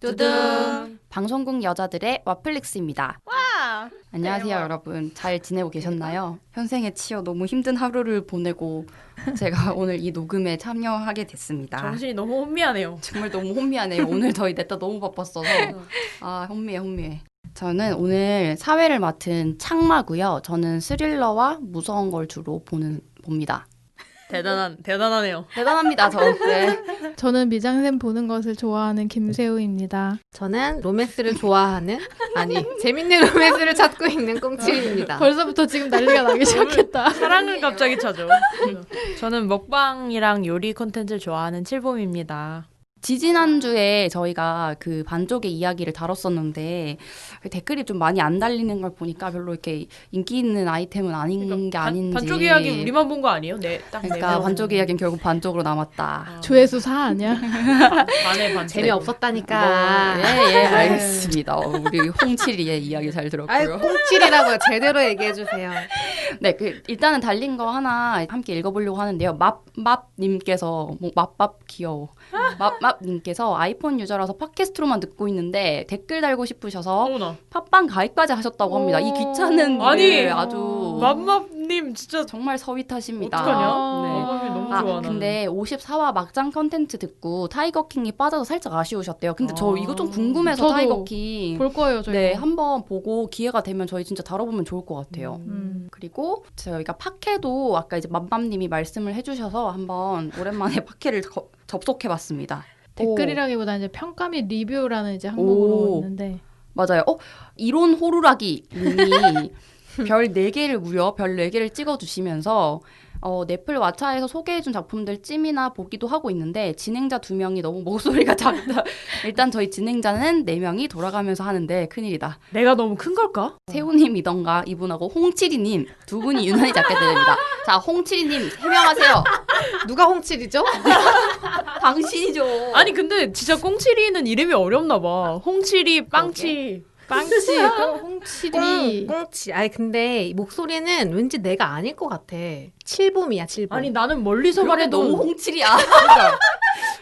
두둥. 방송국 여자들의 와플릭스입니다. 와! 안녕하세요 대박. 여러분. 잘 지내고 계셨나요? 현생에 치여 너무 힘든 하루를 보내고 제가 오늘 이 녹음에 참여하게 됐습니다. 정신이 너무 혼미하네요. 정말 너무 혼미하네요. 오늘 저희 넷다 너무 바빴어서 혼미해. 저는 오늘 사회를 맡은 창마고요. 저는 스릴러와 무서운 걸 주로 봅니다. 대단하네요. 대단합니다. 네. 저는 미장센 보는 것을 좋아하는 김세우입니다. 저는 로맨스를 좋아하는 재밌는 로맨스를 찾고 있는 꽁치입니다. 벌써부터 지금 난리가 나기 시작했다. 사랑을 갑자기 찾아. 저는 먹방이랑 요리 콘텐츠를 좋아하는 칠봄입니다. 지지난주에 저희가 그 반쪽의 이야기를 다뤘었는데 댓글이 좀 많이 안 달리는 걸 보니까 별로 이렇게 인기 있는 아이템은 아닌 게 아닌지. 반쪽 이야기 우리만 본 거 아니에요? 그러니까 반쪽의 이야기는 결국 반쪽으로 남았다. 조회수 4 아니야? 반에 재미없었다니까. 예, 알겠습니다. 우리 홍칠이의 이야기 잘 들었고요. 꽁치리라고요. 제대로 얘기해주세요. 네, 일단은 달린 거 하나 함께 읽어보려고 하는데요. 맙님께서 맙밥 귀여워. 맙님께서 아이폰 유저라서 팟캐스트로만 듣고 있는데 댓글 달고 싶으셔서 어머나. 팟빵 가입까지 하셨다고 합니다. 이 귀찮은 일을 아주 맘맘님 진짜 정말 서윗하십니다. 어떡하냐? 네. 맘맘이 너무 좋아. 나는. 근데 54화 막장 컨텐츠 듣고 타이거킹이 빠져서 살짝 아쉬우셨대요. 근데 저 이거 좀 궁금해서 저도 타이거킹 볼 거예요, 저희. 네, 한번 보고 기회가 되면 저희 진짜 다뤄보면 좋을 것 같아요. 그리고 저희가 팟캐도 아까 이제 맘맘님이 말씀을 해주셔서 한번 오랜만에 팟캐를 접속해봤습니다. 댓글이라기보다 이제 평가 및 리뷰라는 이제 항목으로 있는데. 맞아요. 이론 호루라기 님이 별 4개를 무려 별 4개를 찍어주시면서 넷플 왓챠에서 소개해준 작품들 찜이나 보기도 하고 있는데 진행자 2명이 너무 목소리가 작다. 일단 저희 진행자는 4명이 돌아가면서 하는데 큰일이다. 내가 너무 큰 걸까? 세훈님이던가 이분하고 홍칠이님 2분이 유난히 작게 들립니다. 자, 홍칠이님 해명하세요. 누가 홍칠이죠? 당신이죠. 아니 근데 진짜 꽁치리는 이름이 어렵나 봐. 홍치리, 빵치. 홍칠이. 꽁치. 근데 목소리는 왠지 내가 아닐 것 같아. 칠봄이야, 칠봄. 아니 나는 멀리서 그게 봐도 너무 홍칠이야.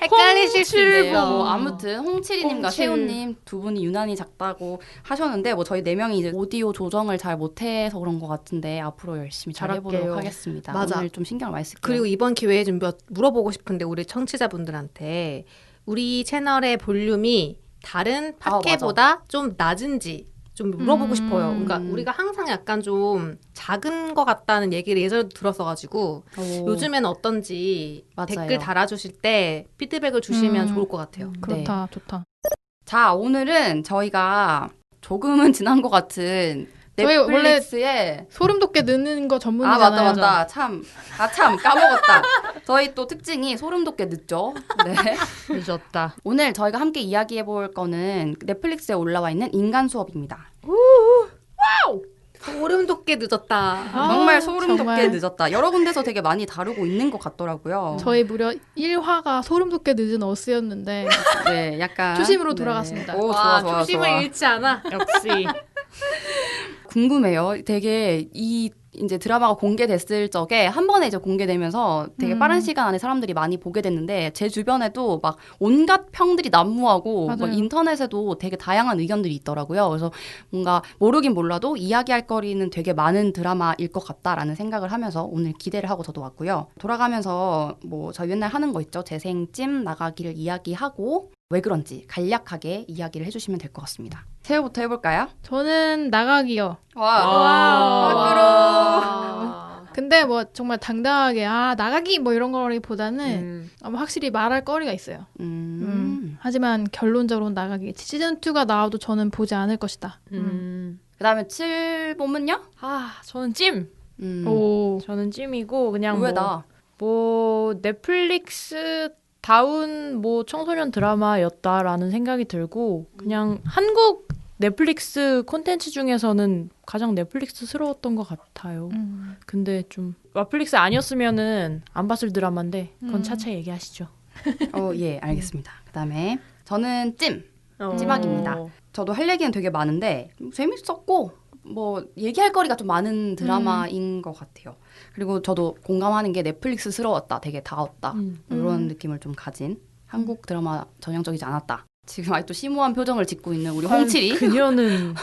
헷갈리실 수 있어요. 아무튼 홍칠이님과 홍칠. 세훈님 2분이 유난히 작다고 하셨는데 저희 4명이 이제 오디오 조정을 잘 못해서 그런 것 같은데 앞으로 열심히 잘 잘할게요. 해보도록 하겠습니다. 맞아. 오늘 좀 신경을 많이 쓸게요. 그리고 이번 기회에 좀 물어보고 싶은데 우리 청취자분들한테 우리 채널의 볼륨이 다른 팟캐보다 좀 낮은지 좀 물어보고 싶어요. 그러니까 우리가 항상 약간 좀 작은 것 같다는 얘기를 예전에 들었어가지고 요즘에는 어떤지 맞아요. 댓글 달아주실 때 피드백을 주시면 좋을 것 같아요. 그렇다, 좋다. 자, 오늘은 저희가 조금은 지난 것 같은 저희 원래 넷플릭스에 소름 돋게 늦는 거 전문이잖아요. 맞다. 참 까먹었다. 저희 또 특징이 소름 돋게 늦죠. 네. 늦었다. 오늘 저희가 함께 이야기해 볼 거는 넷플릭스에 올라와 있는 인간 수업입니다. 소름 돋게 늦었다. 정말 소름 정말. 돋게 늦었다. 여러 군데서 되게 많이 다루고 있는 것 같더라고요. 저희 무려 1화가 소름 돋게 늦은 어스였는데 네, 약간 초심으로 돌아갔습니다. 오, 와, 좋아. 초심을 잃지 않아. 역시. 궁금해요. 되게 이제 드라마가 공개됐을 적에 한 번에 이제 공개되면서 되게 빠른 시간 안에 사람들이 많이 보게 됐는데 제 주변에도 막 온갖 평들이 난무하고 막 맞아요. 인터넷에도 되게 다양한 의견들이 있더라고요. 그래서 뭔가 모르긴 몰라도 이야기할 거리는 되게 많은 드라마일 것 같다라는 생각을 하면서 오늘 기대를 하고 저도 왔고요. 돌아가면서 저희 맨날 하는 거 있죠. 재생찜 나가기를 이야기하고 왜 그런지 간략하게 이야기를 해주시면 될 것 같습니다. 새우부터 해볼까요? 저는 나가기요. 와. 근데 정말 당당하게 나가기 이런 거보다는 확실히 말할 거리가 있어요. 하지만 결론적으로는 나가기. 시즌2가 나와도 저는 보지 않을 것이다. 그다음에 7봄은요? 저는 찜. 오. 저는 찜이고 그냥 의외다. 넷플릭스 다운 청소년 드라마였다라는 생각이 들고 그냥 한국 넷플릭스 콘텐츠 중에서는 가장 넷플릭스스러웠던 것 같아요. 근데 좀 넷플릭스 아니었으면은 안 봤을 드라마인데 그건 차차 얘기하시죠. 예, 알겠습니다. 그다음에 저는 찜학입니다. 저도 할 얘기는 되게 많은데 재밌었고 얘기할 거리가 좀 많은 드라마인 것 같아요. 그리고 저도 공감하는 게 넷플릭스스러웠다, 되게 닿았다 이런 느낌을 좀 가진 한국 드라마 전형적이지 않았다. 지금 아직도 심오한 표정을 짓고 있는 우리 홍칠이. 그녀는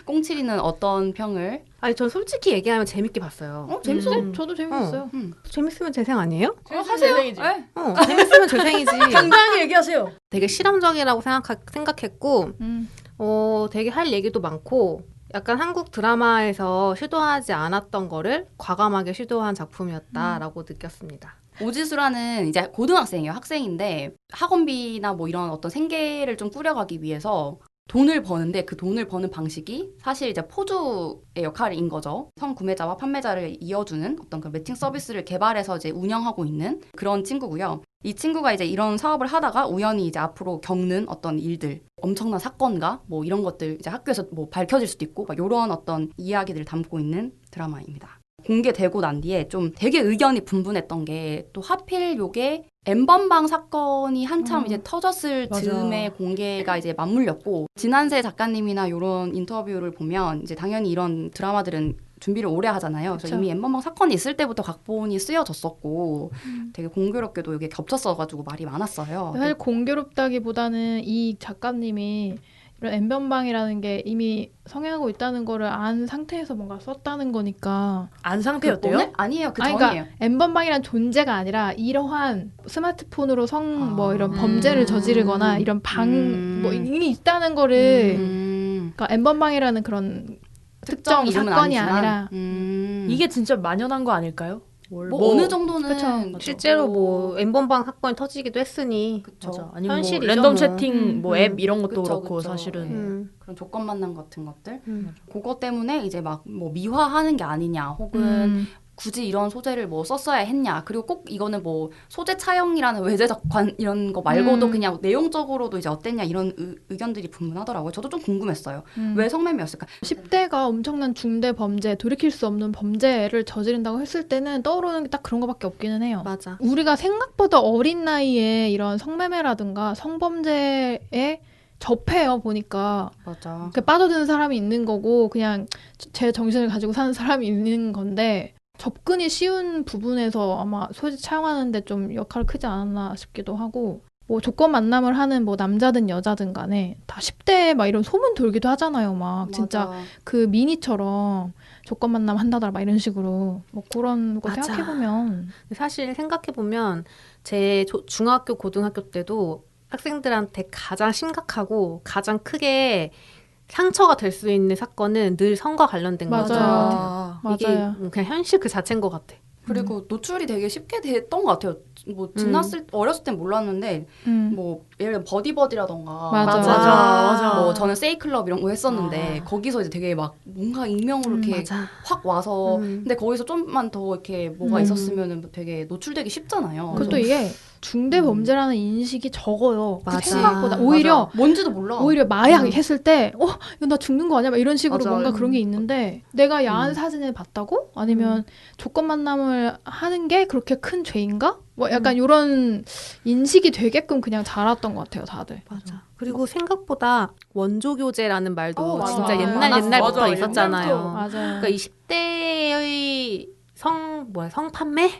꽁칠이는 어떤 평을? 아니 전 솔직히 얘기하면 재밌게 봤어요. 재밌어. 저도 재밌었어요. 재밌으면 재생 아니에요? 하세요. 네. 재밌으면 재생이지. 당당히 얘기하세요. 되게 실험적이라고 생각했고 음. 되게 할 얘기도 많고 약간 한국 드라마에서 시도하지 않았던 거를 과감하게 시도한 작품이었다라고 느꼈습니다. 오지수라는 이제 고등학생이에요. 학생인데 학원비나 뭐 이런 어떤 생계를 좀 꾸려가기 위해서 돈을 버는데 그 돈을 버는 방식이 사실 이제 포주의 역할인 거죠. 성구매자와 판매자를 이어주는 어떤 그 매칭 서비스를 개발해서 이제 운영하고 있는 그런 친구고요. 이 친구가 이제 이런 사업을 하다가 우연히 이제 앞으로 겪는 어떤 일들, 엄청난 사건과 뭐 이런 것들 이제 학교에서 뭐 밝혀질 수도 있고 막 이런 어떤 이야기들을 담고 있는 드라마입니다. 공개되고 난 뒤에 좀 되게 의견이 분분했던 게 또 하필 요게 N번방 사건이 한참 이제 터졌을 맞아. 즈음에 공개가 이제 맞물렸고 진한세 작가님이나 이런 인터뷰를 보면 이제 당연히 이런 드라마들은 준비를 오래 하잖아요. 그래서 그쵸. 이미 N번방 사건이 있을 때부터 각본이 쓰여졌었고 되게 공교롭게도 이게 겹쳤어가지고 말이 많았어요. 사실 공교롭다기보다는 이 작가님이 이런 N변방이라는 게 이미 성행하고 있다는 거를 안 상태에서 뭔가 썼다는 거니까 안 상태였대요? 그거는? 아니에요. 그 아니, 전이에요. 그러니까 N번방이란 존재가 아니라 이러한 스마트폰으로 뭐 이런 아. 범죄를 저지르거나 이런 뭐 이게 있다는 거를 그러니까 N번방이라는 그런 특정 이름은 사건이 아니지만, 아니라 이게 진짜 만연한 거 아닐까요? 뭐 어느 정도는 그쵸. 실제로 뭐 N번방 사건이 터지기도 했으니 그쵸. 맞아. 아니면 뭐 현실이죠, 랜덤 뭐. 채팅 뭐 앱 이런 것도 그쵸, 그렇고 그쵸. 사실은 그런 조건 만남 같은 것들 음. 그거 때문에 이제 막 뭐 미화하는 게 아니냐 혹은 굳이 이런 소재를 뭐 썼어야 했냐 그리고 꼭 이거는 뭐 소재 차용이라는 외제적 관 이런 거 말고도 그냥 내용적으로도 이제 어땠냐 이런 의견들이 분분하더라고요. 저도 좀 궁금했어요. 왜 성매매였을까? 10대가 엄청난 중대 범죄, 돌이킬 수 없는 범죄를 저지른다고 했을 때는 떠오르는 게 딱 그런 거밖에 없기는 해요. 맞아. 우리가 생각보다 어린 나이에 이런 성매매라든가 성범죄에 접해요, 보니까. 맞아. 그 빠져드는 사람이 있는 거고, 그냥 제 정신을 가지고 사는 사람이 있는 건데, 접근이 쉬운 부분에서 아마 소재 차용하는데 좀 역할이 크지 않았나 싶기도 하고, 뭐 조건 만남을 하는 뭐 남자든 여자든 간에 다 10대에 막 이런 소문 돌기도 하잖아요, 막. 진짜 맞아. 그 미니처럼 조건 만남 한다더라, 막 이런 식으로. 뭐 그런 거 맞아. 생각해보면. 사실 생각해보면 제 중학교, 고등학교 때도 학생들한테 가장 심각하고 가장 크게 상처가 될 수 있는 사건은 늘 성과 관련된 맞아요. 거죠. 아, 이게 맞아요. 그냥 현실 그 자체인 것 같아. 그리고 노출이 되게 쉽게 됐던 것 같아요. 뭐 지났을 어렸을 땐 몰랐는데 뭐 예를 들어 버디버디라던가 맞아. 뭐 저는 세이클럽 이런 거 했었는데 거기서 이제 되게 막 뭔가 익명으로 이렇게 맞아. 확 와서 음. 근데 거기서 좀만 더 이렇게 뭐가 있었으면은 되게 노출되기 쉽잖아요. 그것도 그래서 이게 중대 범죄라는 인식이 적어요. 그 맞아. 생각보다. 맞아. 오히려 뭔지도 몰라. 오히려 마약 했을 때, 이거 나 죽는 거 아니야? 막 이런 식으로 맞아. 뭔가 그런 게 있는데, 내가 야한 사진을 봤다고? 아니면 조건 만남을 하는 게 그렇게 큰 죄인가? 뭐 약간 이런 인식이 되게끔 그냥 자랐던 것 같아요, 다들. 맞아. 그리고 생각보다 원조교제라는 말도 맞아. 진짜 많았어. 옛날부터 맞아. 있었잖아요. 옛날부터. 맞아요. 그러니까 이 10대의 성판매?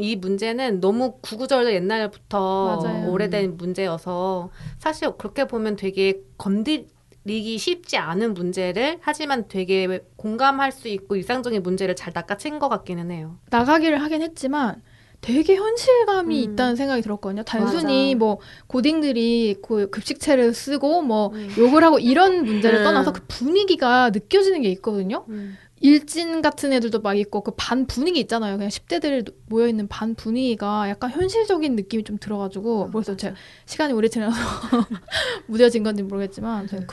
이 문제는 너무 구구절절 옛날부터 맞아요. 오래된 문제여서 사실 그렇게 보면 되게 건드리기 쉽지 않은 문제를 하지만 되게 공감할 수 있고 일상적인 문제를 잘 낚아챈 것 같기는 해요. 나가기를 하긴 했지만, 되게 현실감이 있다는 생각이 들었거든요. 단순히 맞아. 뭐 고딩들이 그 급식체를 쓰고 뭐 욕을 하고 이런 문제를 떠나서 그 분위기가 느껴지는 게 있거든요. 일진 같은 애들도 막 있고 그 반 분위기 있잖아요. 그냥 10대들 모여있는 반 분위기가 약간 현실적인 느낌이 좀 들어가지고 그래서 제가 시간이 오래 지나서 무뎌진 건지 모르겠지만 아무튼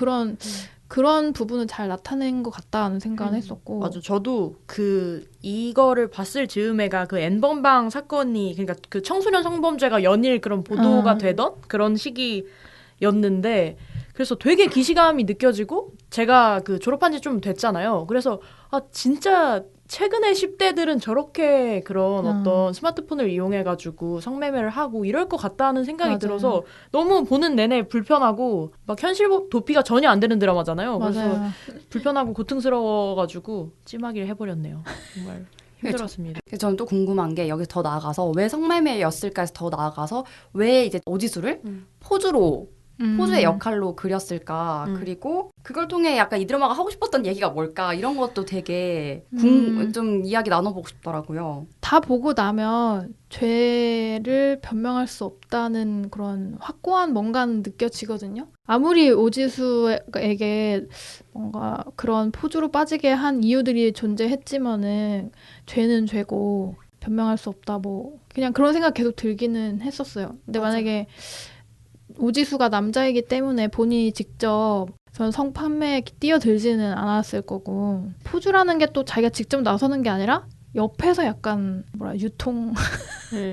그런 부분을 잘 나타낸 것 같다는 생각은 했었고 맞아. 저도 이거를 봤을 즈음에가 그 N번방 사건이 그러니까 그 청소년 성범죄가 연일 그런 보도가 되던 그런 시기였는데 그래서 되게 기시감이 느껴지고 제가 그 졸업한 지 좀 됐잖아요. 그래서 진짜 최근에 10대들은 저렇게 그런 어떤 스마트폰을 이용해가지고 성매매를 하고 이럴 것 같다는 생각이 맞아요. 들어서 너무 보는 내내 불편하고 막 현실 도피가 전혀 안 되는 드라마잖아요. 그래서 맞아요. 불편하고 고통스러워가지고 찜하기를 해버렸네요. 정말 힘들었습니다. 그래서 저는 또 궁금한 게 여기서 더 나아가서 왜 성매매였을까 해서 더 나아가서 왜 이제 오지수를 포주로 포주의 역할로 그렸을까? 그리고 그걸 통해 약간 이 드라마가 하고 싶었던 얘기가 뭘까? 이런 것도 되게 좀 이야기 나눠보고 싶더라고요. 다 보고 나면 죄를 변명할 수 없다는 그런 확고한 뭔가는 느껴지거든요. 아무리 오지수에게 뭔가 그런 포주로 빠지게 한 이유들이 존재했지만은 죄는 죄고 변명할 수 없다 뭐 그냥 그런 생각 계속 들기는 했었어요. 근데 맞아. 만약에 오지수가 남자이기 때문에 본인이 직접 전 성판매에 뛰어들지는 않았을 거고 포주라는 게 또 자기가 직접 나서는 게 아니라 옆에서 약간 유통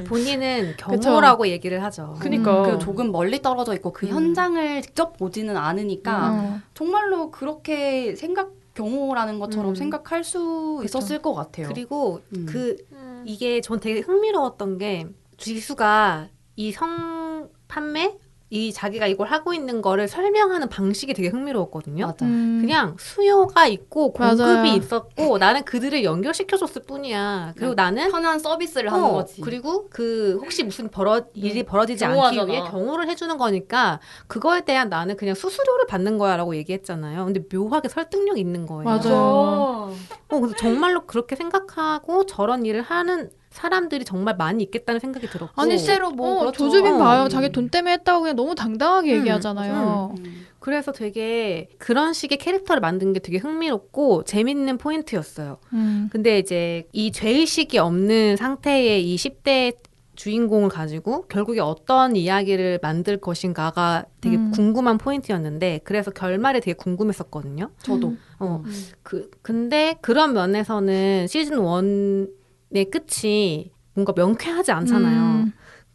본인은 경호라고 얘기를 하죠. 그니까. 그 조금 멀리 떨어져 있고 그 현장을 직접 보지는 않으니까 정말로 그렇게 경호라는 것처럼 생각할 수 있었을 것 같아요. 그리고 이게 전 되게 흥미로웠던 게 지수가 이 성판매 이 자기가 이걸 하고 있는 거를 설명하는 방식이 되게 흥미로웠거든요. 맞아. 그냥 수요가 있고 공급이 맞아요. 있었고 나는 그들을 연결시켜줬을 뿐이야. 그리고 나는 편한 서비스를 하는 거지. 그리고 혹시 무슨 일이 벌어지지 경호하잖아. 않기 위해 경호를 해주는 거니까 그거에 대한 나는 그냥 수수료를 받는 거야라고 얘기했잖아요. 근데 묘하게 설득력 있는 거예요. 맞아요. 그래서 정말로 그렇게 생각하고 저런 일을 하는 사람들이 정말 많이 있겠다는 생각이 들었고. 아니 실제로 그렇죠. 조주빈 봐요. 자기 돈 때문에 했다고 그냥 너무 당당하게 얘기하잖아요. 그래서 되게 그런 식의 캐릭터를 만든 게 되게 흥미롭고 재밌는 포인트였어요. 근데 이제 이 죄의식이 없는 상태의 이 10대 주인공을 가지고 결국에 어떤 이야기를 만들 것인가가 되게 궁금한 포인트였는데 그래서 결말이 되게 궁금했었거든요. 저도. 근데 그런 면에서는 시즌 1의 끝이 뭔가 명쾌하지 않잖아요.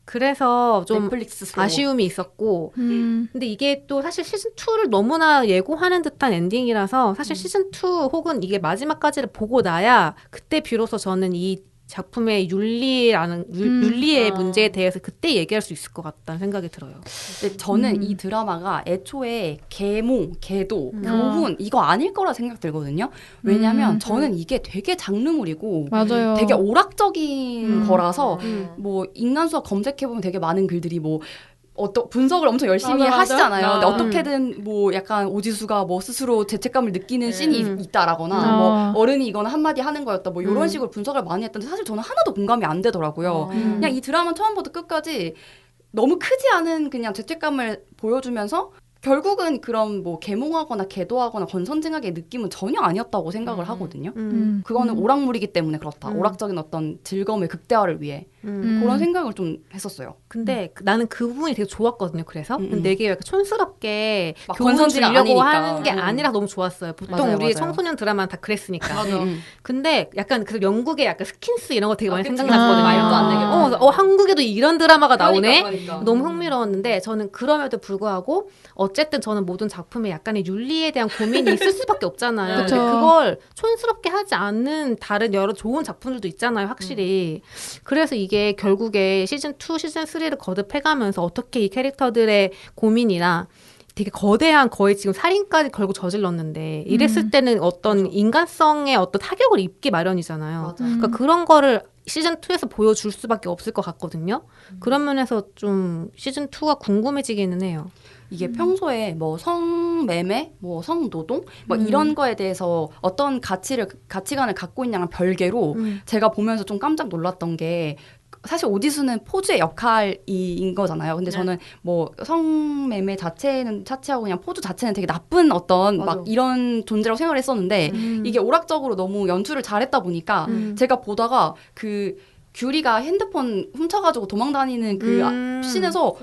그래서 좀 넷플릭스스러워. 아쉬움이 있었고 근데 이게 또 사실 시즌2를 너무나 예고하는 듯한 엔딩이라서 사실 시즌2 혹은 이게 마지막까지를 보고 나야 그때 비로소 저는 이 작품의 윤리의 문제에 대해서 그때 얘기할 수 있을 것 같다는 생각이 들어요. 근데 저는 이 드라마가 애초에 계몽, 계도, 교훈 이거 아닐 거라 생각 들거든요. 왜냐면 저는 이게 되게 장르물이고 맞아요. 되게 오락적인 거라서 뭐 인간 수학 검색해보면 되게 많은 글들이 뭐 분석을 엄청 열심히 맞아. 하시잖아요. 근데 아. 어떻게든 뭐 약간 오지수가 뭐 스스로 죄책감을 느끼는 씬이 있다라거나 뭐 어른이 이거는 한마디 하는 거였다 뭐 이런 식으로 분석을 많이 했던데 사실 저는 하나도 공감이 안 되더라고요. 그냥 이 드라마 처음부터 끝까지 너무 크지 않은 그냥 죄책감을 보여주면서 결국은 그런 뭐 계몽하거나 계도하거나 권선징악의 느낌은 전혀 아니었다고 생각을 하거든요. 그거는 오락물이기 때문에 그렇다. 오락적인 어떤 즐거움의 극대화를 위해 그런 생각을 좀 했었어요. 근데 나는 그 부분이 되게 좋았거든요. 그래서 근데 이게 약간 촌스럽게 막 교훈 권선징악 주려고 아니니까. 하는 게 아니라 너무 좋았어요. 보통 맞아요, 우리 맞아요. 청소년 드라마는 다 그랬으니까. 맞아. 근데 약간 그 영국의 약간 스킨스 이런 거 되게 많이 그치. 생각났거든요. 말도 안 되게 그래서 한국에도 이런 드라마가 나오네. 그러니까. 너무 흥미로웠는데 저는 그럼에도 불구하고 어쨌든 저는 모든 작품에 약간의 윤리에 대한 고민이 있을 수밖에 없잖아요. 그쵸. 근데 그걸 촌스럽게 하지 않는 다른 여러 좋은 작품들도 있잖아요. 확실히. 그래서 이게 결국에 시즌2, 시즌3를 거듭해가면서 어떻게 이 캐릭터들의 고민이나 되게 거대한 거의 지금 살인까지 결국 저질렀는데 이랬을 때는 어떤 인간성의 어떤 타격을 입기 마련이잖아요. 맞아. 그러니까 그런 거를 시즌2에서 보여줄 수밖에 없을 것 같거든요. 그런 면에서 좀 시즌2가 궁금해지기는 해요. 이게 평소에 뭐 성매매, 뭐 성노동, 뭐 이런 거에 대해서 어떤 가치관을 갖고 있냐랑 별개로 제가 보면서 좀 깜짝 놀랐던 게 사실 오지수는 포주의 역할인 거잖아요. 근데 저는 뭐 성매매 자체는 차치하고 그냥 포주 자체는 되게 나쁜 어떤 맞아. 막 이런 존재라고 생각을 했었는데 이게 오락적으로 너무 연출을 잘했다 보니까 제가 보다가 그 규리가 핸드폰 훔쳐가지고 도망다니는 그 씬에서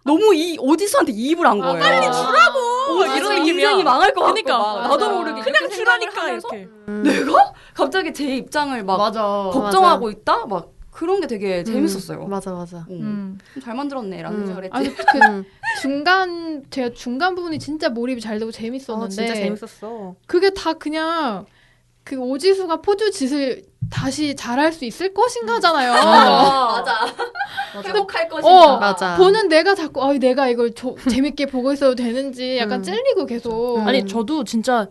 너무 오지수한테 이입을 한 거예요. 빨리 주라고! 이런 인생이 망할 것 같고 그러니까. 막 나도 모르게 그냥 이렇게 주라니까 생각을 하면서 이렇게. 내가 갑자기 제 입장을 막 맞아. 걱정하고 있다? 막 그런 게 되게 재밌었어요. 맞아. 잘 만들었네라는 생각을 했지. 아니 제가 중간 부분이 진짜 몰입이 잘 되고 재밌었는데 진짜 재밌었어. 그게 다 그냥 그 오지수가 포주 짓을 다시 잘할 수 있을 것인가잖아요. 맞아. 회복할 것인가. 맞아. 보는 내가 자꾸 내가 이걸 재밌게 보고 있어도 되는지 약간 찔리고 계속. 아니 저도 진짜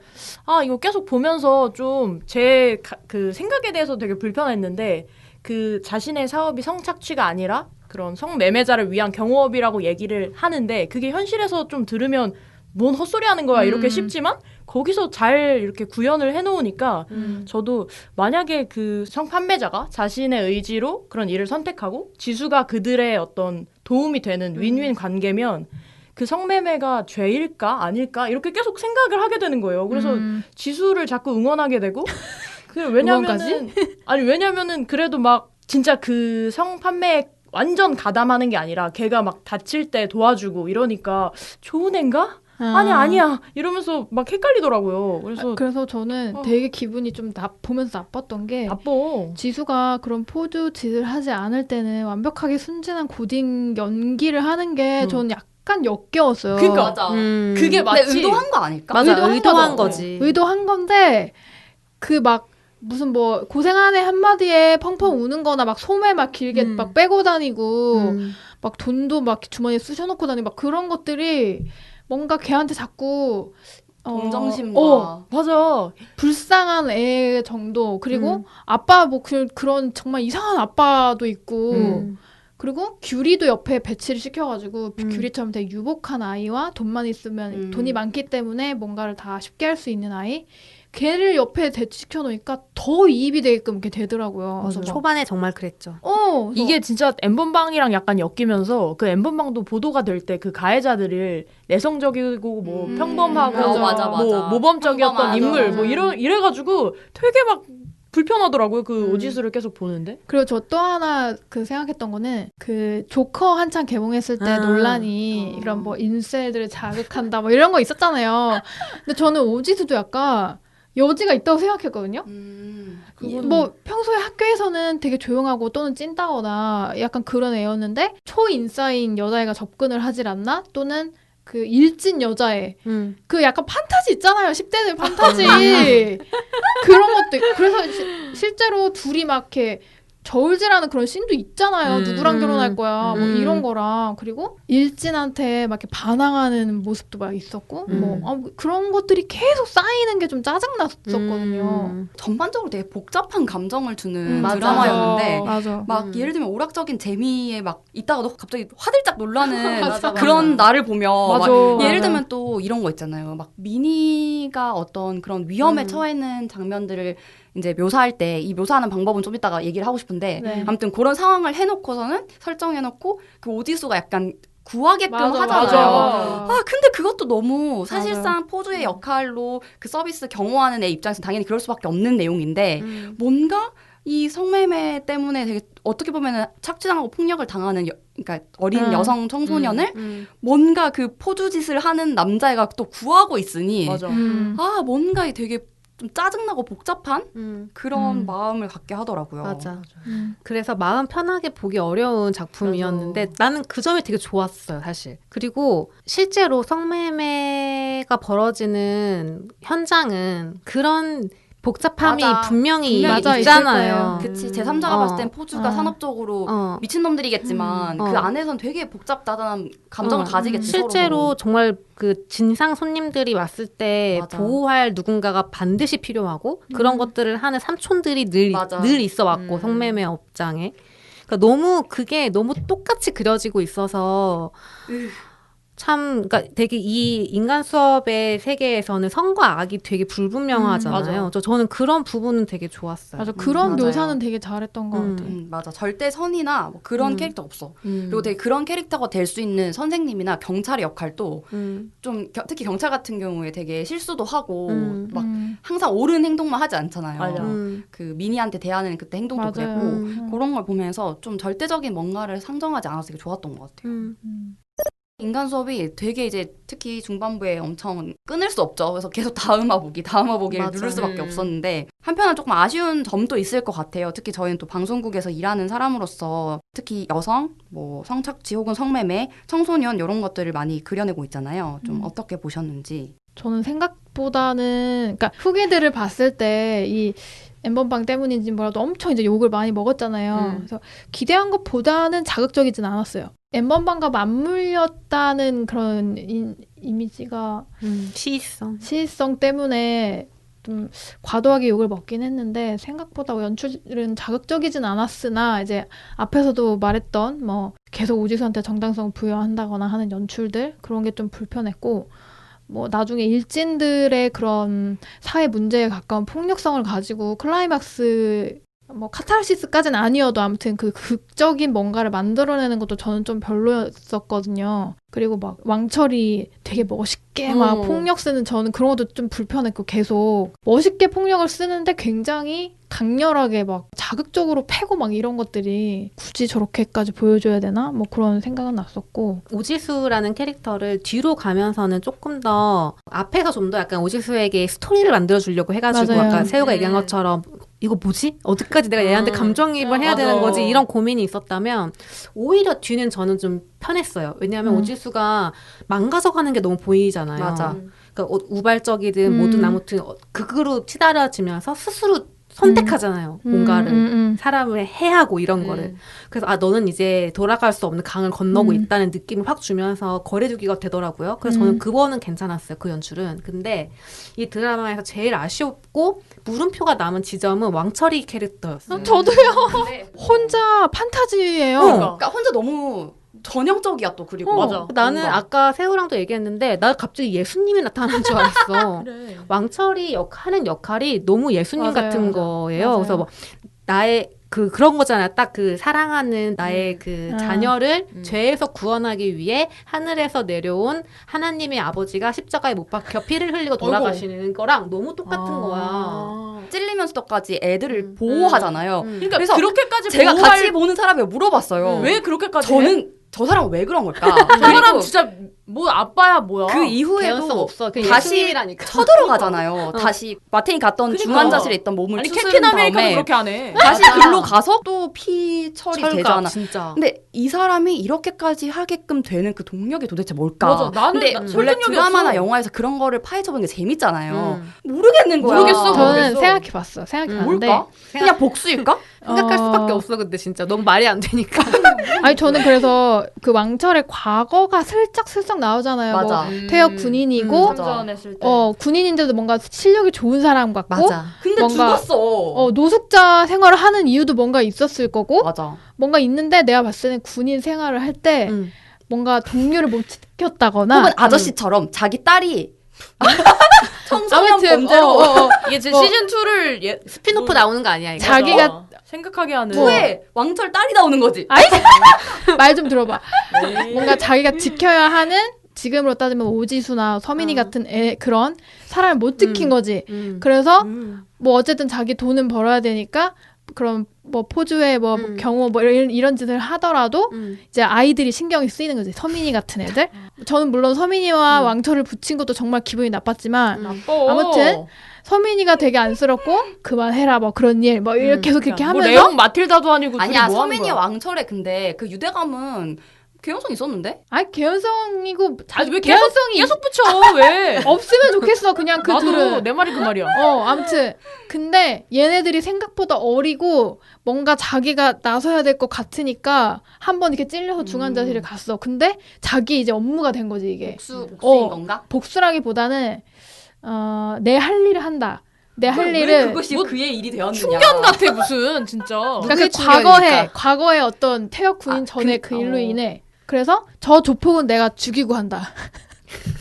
이거 계속 보면서 좀 제 그 생각에 대해서 되게 불편했는데 그 자신의 사업이 성착취가 아니라 그런 성매매자를 위한 경호업이라고 얘기를 하는데 그게 현실에서 좀 들으면 뭔 헛소리 하는 거야 이렇게 싶지만 거기서 잘 이렇게 구현을 해놓으니까 저도 만약에 그 성판매자가 자신의 의지로 그런 일을 선택하고 지수가 그들의 어떤 도움이 되는 윈윈 관계면 그 성매매가 죄일까 아닐까 이렇게 계속 생각을 하게 되는 거예요. 그래서 지수를 자꾸 응원하게 되고 왜냐면은 왜냐면은 그래도 막 진짜 그 성판매에 완전 가담하는 게 아니라 걔가 막 다칠 때 도와주고 이러니까 좋은 앤가? 아니야 이러면서 막 헷갈리더라고요. 그래서 저는 되게 기분이 좀 보면서 나빴던 게 나빠. 지수가 그런 포드 짓을 하지 않을 때는 완벽하게 순진한 고딩 연기를 하는 게 저는 약간 역겨웠어요. 그러니까 맞아. 그게 마치 근데 의도한 거 아닐까? 맞아, 의도한 거지. 의도한 건데 그 막 무슨 뭐 고생하네 한마디에 펑펑 우는 거나 막 소매 막 길게 막 빼고 다니고 막 돈도 막 주머니에 쑤셔놓고 다니고 막 그런 것들이 뭔가 걔한테 자꾸 동정심과 맞아. 불쌍한 애 정도 그리고 아빠 뭐 그런 정말 이상한 아빠도 있고 그리고 규리도 옆에 배치를 시켜가지고 규리처럼 되게 유복한 아이와 돈만 있으면 돈이 많기 때문에 뭔가를 다 쉽게 할 수 있는 아이 걔를 옆에 대치시켜 놓으니까 더 이입이 되게끔 이렇게 되더라고요. 맞아. 그래서 초반에 정말 그랬죠. 이게 진짜 엠번방이랑 약간 엮이면서 그 엠번방도 보도가 될 때 그 가해자들을 내성적이고 뭐 평범하고 맞아. 뭐 모범적이었던 평범하죠. 인물 뭐 이래가지고 되게 막 불편하더라고요. 그 오지수를 계속 보는데. 그리고 저 또 하나 그 생각했던 거는 그 조커 한창 개봉했을 때 논란이 이런 뭐 인셀들을 자극한다 뭐 이런 거 있었잖아요. 근데 저는 오지수도 약간 여지가 있다고 생각했거든요. 뭐 평소에 학교에서는 되게 조용하고 또는 찐따거나 약간 그런 애였는데 초인싸인 여자애가 접근을 하질 않나? 또는 그 일진 여자애 그 약간 판타지 있잖아요. 10대들 판타지 그런 것도 그래서 실제로 둘이 막 이렇게 저울질하는 그런 씬도 있잖아요. 누구랑 결혼할 거야 뭐 이런 거랑 그리고 일진한테 막 이렇게 반항하는 모습도 막 있었고 뭐 그런 것들이 계속 쌓이는 게 좀 짜증났었거든요. 전반적으로 되게 복잡한 감정을 주는 맞아. 드라마였는데 맞아. 막 예를 들면 오락적인 재미에 막 있다가도 갑자기 화들짝 놀라는 맞아. 그런 나를 보면 맞아. 막 예를 들면 또 이런 거 있잖아요. 막 미니가 어떤 그런 위험에 처해있는 장면들을 이제 묘사할 때 이 묘사하는 방법은 좀 이따가 얘기를 하고 싶은데 네. 아무튼 그런 상황을 해놓고서는 설정해놓고 그 오지수가 약간 구하게끔 맞아. 하잖아요. 근데 그것도 너무 사실상 포주의 역할로 그 서비스 경호하는 애 입장에서 당연히 그럴 수밖에 없는 내용인데 뭔가 이 성매매 때문에 되게 어떻게 보면은 착취당하고 폭력을 당하는 그러니까 어린 여성 청소년을 뭔가 그 포주 짓을 하는 남자애가 또 구하고 있으니 맞아. 뭔가 되게 좀 짜증나고 복잡한 그런 마음을 갖게 하더라고요. 맞아. 그래서 마음 편하게 보기 어려운 작품이었는데 나는 그 점이 되게 좋았어요, 사실. 그리고 실제로 성매매가 벌어지는 현장은 그런 복잡함이 맞아. 분명히 맞아, 있잖아요. 그치. 제3자가 봤을 땐 포주가 산업적으로 미친놈들이겠지만 그 안에선 되게 복잡다단한 감정을 가지겠지. 실제로 서로. 정말 그 진상 손님들이 왔을 때 맞아. 보호할 누군가가 반드시 필요하고 그런 것들을 하는 삼촌들이 늘 있어 왔고 성매매 업장에. 그러니까 너무 그게 너무 똑같이 그려지고 있어서 참, 그러니까 되게 이 인간 수업의 세계에서는 선과 악이 되게 불분명하잖아요. 저는 그런 부분은 되게 좋았어요. 맞아. 그런 맞아요. 묘사는 되게 잘했던 것 같아요. 맞아. 절대 선이나 뭐 그런 캐릭터 없어. 그리고 되게 그런 캐릭터가 될 수 있는 선생님이나 경찰의 역할도 좀 특히 경찰 같은 경우에 되게 실수도 하고 막 항상 옳은 행동만 하지 않잖아요. 맞아. 그 미니한테 대하는 그때 행동도 맞아요. 그랬고 그런 걸 보면서 좀 절대적인 뭔가를 상정하지 않아서 되게 좋았던 것 같아요. 인간 수업이 되게 이제 특히 중반부에 엄청 끊을 수 없죠. 그래서 계속 다음화 보기를 맞아. 누를 수밖에 없었는데 한편은 조금 아쉬운 점도 있을 것 같아요. 특히 저희는 또 방송국에서 일하는 사람으로서 특히 여성, 뭐 성착취 혹은 성매매, 청소년 이런 것들을 많이 그려내고 있잖아요. 좀 어떻게 보셨는지. 저는 생각보다는 그러니까 후기들을 봤을 때 이 엠번방 때문인지 뭐라도 엄청 이제 욕을 많이 먹었잖아요. 그래서 기대한 것보다는 자극적이진 않았어요. 엠번방과 맞물렸다는 그런 이미지가 시의성 시의성 때문에 좀 과도하게 욕을 먹긴 했는데 생각보다 연출은 자극적이진 않았으나 이제 앞에서도 말했던 뭐 계속 오지수한테 정당성 부여한다거나 하는 연출들 그런 게 좀 불편했고 뭐 나중에 일진들의 그런 사회 문제에 가까운 폭력성을 가지고 클라이막스 뭐 카타르시스까지는 아니어도 아무튼 그 극적인 뭔가를 만들어내는 것도 저는 좀 별로였었거든요. 그리고 막 왕철이 되게 멋있게 막 폭력 쓰는 저는 그런 것도 좀 불편했고 계속 멋있게 폭력을 쓰는데 굉장히 강렬하게 막 자극적으로 패고 막 이런 것들이 굳이 저렇게까지 보여줘야 되나? 뭐 그런 생각은 났었고 오지수라는 캐릭터를 뒤로 가면서는 조금 더 앞에서 좀 더 약간 오지수에게 스토리를 만들어주려고 해가지고 맞아요. 아까 세우가 얘기한 것처럼 이거 뭐지? 어디까지 내가 얘한테 감정이입을 해야 되는 거지? 이런 고민이 있었다면 오히려 뒤는 저는 좀 편했어요. 왜냐하면 오지수가 망가져가는 게 너무 보이잖아요. 맞아. 그러니까 우발적이든 뭐든 아무튼 극으로 치달아지면서 스스로 선택하잖아요. 뭔가를. 사람을 해하고 이런 거를. 그래서 너는 이제 돌아갈 수 없는 강을 건너고 있다는 느낌을 확 주면서 거리두기가 되더라고요. 그래서 저는 그거는 괜찮았어요. 그 연출은. 근데 이 드라마에서 제일 아쉬웠고 물음표가 남은 지점은 왕철이 캐릭터였어요. 저도요. 근데 혼자 판타지예요. 그러니까 혼자 너무 전형적이야 또 그리고 맞아. 나는 뭔가. 아까 세우랑도 얘기했는데 나 갑자기 예수님이 나타난 줄 알았어. 그래. 왕철이 하는 역할이 너무 예수님 맞아요, 같은 맞아요. 거예요. 맞아요. 그래서 뭐 나의 그런 거잖아요. 딱 그 사랑하는 나의 그 자녀를 죄에서 구원하기 위해 하늘에서 내려온 하나님의 아버지가 십자가에 못 박혀 피를 흘리고 돌아가시는 거랑 너무 똑같은 거야. 찔리면서까지 애들을 보호하잖아요. 그러니까 그래서 그렇게까지 제가 보호할- 같이 보는 사람이 물어봤어요. 왜 그렇게까지 해? 저는 저 사람 왜 그런 걸까? 저 사람 그리고 진짜 뭐 아빠야 뭐야. 그 개연성 이후에도 없어. 그냥 다시 예수님이라니까. 쳐들어가잖아요. 다시 마틴이 갔던 그러니까. 중환자실에 있던 몸을 아니 추스른 캡틴 아메리카도 다음에 그렇게 안 해. 다시 맞아. 글로 가서 또 피 처리 되잖아. 진짜. 근데 이 사람이 이렇게까지 하게끔 되는 그 동력이 도대체 뭘까? 맞아. 나는 근데 나- 원래 설득력이 드라마나 없어. 영화에서 그런 거를 파헤쳐보는 게 재밌잖아요. 모르겠는 거야. 모르겠어. 저는 모르겠어. 생각해봤어. 생각해봤는데 뭘까? 그냥 복수일까? 생각할 수밖에 없어. 근데 진짜 너무 말이 안 되니까. 아니 저는 그래서 그 왕철의 과거가 슬쩍슬쩍 나오잖아요. 맞아. 뭐 퇴역 군인이고 맞아. 참전했을 때. 군인인데도 뭔가 실력이 좋은 사람 같고 근데 뭔가- 죽었어. 노숙자 생활을 하는 이유도 뭔가 있었을 거고 맞아. 뭔가 있는데 내가 봤을 때는 군인 생활을 할 때 뭔가 동료를 못 지켰다거나 혹은 아저씨처럼 자기 딸이 청소년 아무튼 범죄로 이게 제 뭐- 시즌 2를 스피노프 나오는 거 아니야, 이거? 자기가 생각하게 하는. 후에 왕철 딸이 나오는 거지. 말 좀 들어봐. 네. 뭔가 자기가 지켜야 하는 지금으로 따지면 오지수나 서민이 같은 그런 사람을 못 지킨 거지. 그래서 뭐 어쨌든 자기 돈은 벌어야 되니까 그런 뭐 포주의 뭐 경호 뭐 이런 짓을 하더라도 이제 아이들이 신경이 쓰이는 거지. 서민이 같은 애들. 저는 물론 서민이와 왕철을 붙인 것도 정말 기분이 나빴지만 나빠. 아무튼 서민이가 되게 안쓰럽고 그만해라 뭐 그런 일 뭐 이렇게 계속 그렇게 뭐 하면서 레옹 마틸다도 아니고 아니야, 둘이 뭐 하는 서민이 거야? 왕철에 근데 그 유대감은 개연성 있었는데? 아니 개연성이고 아니 왜 개연성이 계속 붙여 왜? 없으면 좋겠어. 그냥 그 나도 둘은. 내 말이 그 말이야. 아무튼 근데 얘네들이 생각보다 어리고 뭔가 자기가 나서야 될 것 같으니까 한번 이렇게 찔려서 중환자실에 갔어. 근데 자기 이제 업무가 된 거지 이게. 복수인 건가? 복수라기보다는 내 할 일을 한다. 내 할 왜 일을 그것이 그의 일이 되었느냐? 충견 같아 무슨 진짜. 그러니까 그 충격이니까. 과거에 어떤 퇴역 군인 전에 그 일로 인해 그래서 저 조폭은 내가 죽이고 한다.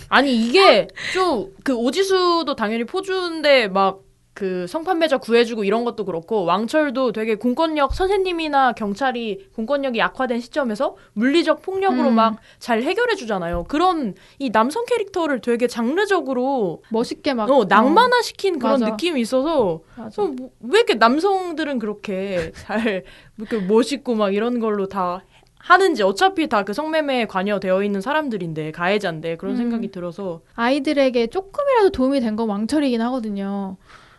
아니 이게 좀 그 오지수도 당연히 포주인데 막 그 성판매자 구해주고 이런 것도 그렇고 왕철도 되게 공권력 선생님이나 경찰이 공권력이 약화된 시점에서 물리적 폭력으로 막 잘 해결해 주잖아요. 그런 이 남성 캐릭터를 되게 장르적으로 멋있게 막 낭만화 시킨 그런 맞아. 느낌이 있어서 맞아. 왜 이렇게 남성들은 그렇게 잘 이렇게 멋있고 막 이런 걸로 다 하는지 어차피 다 그 성매매에 관여되어 있는 사람들인데 가해자인데 그런 생각이 들어서 아이들에게 조금이라도 도움이 된 건 왕철이긴 하거든요.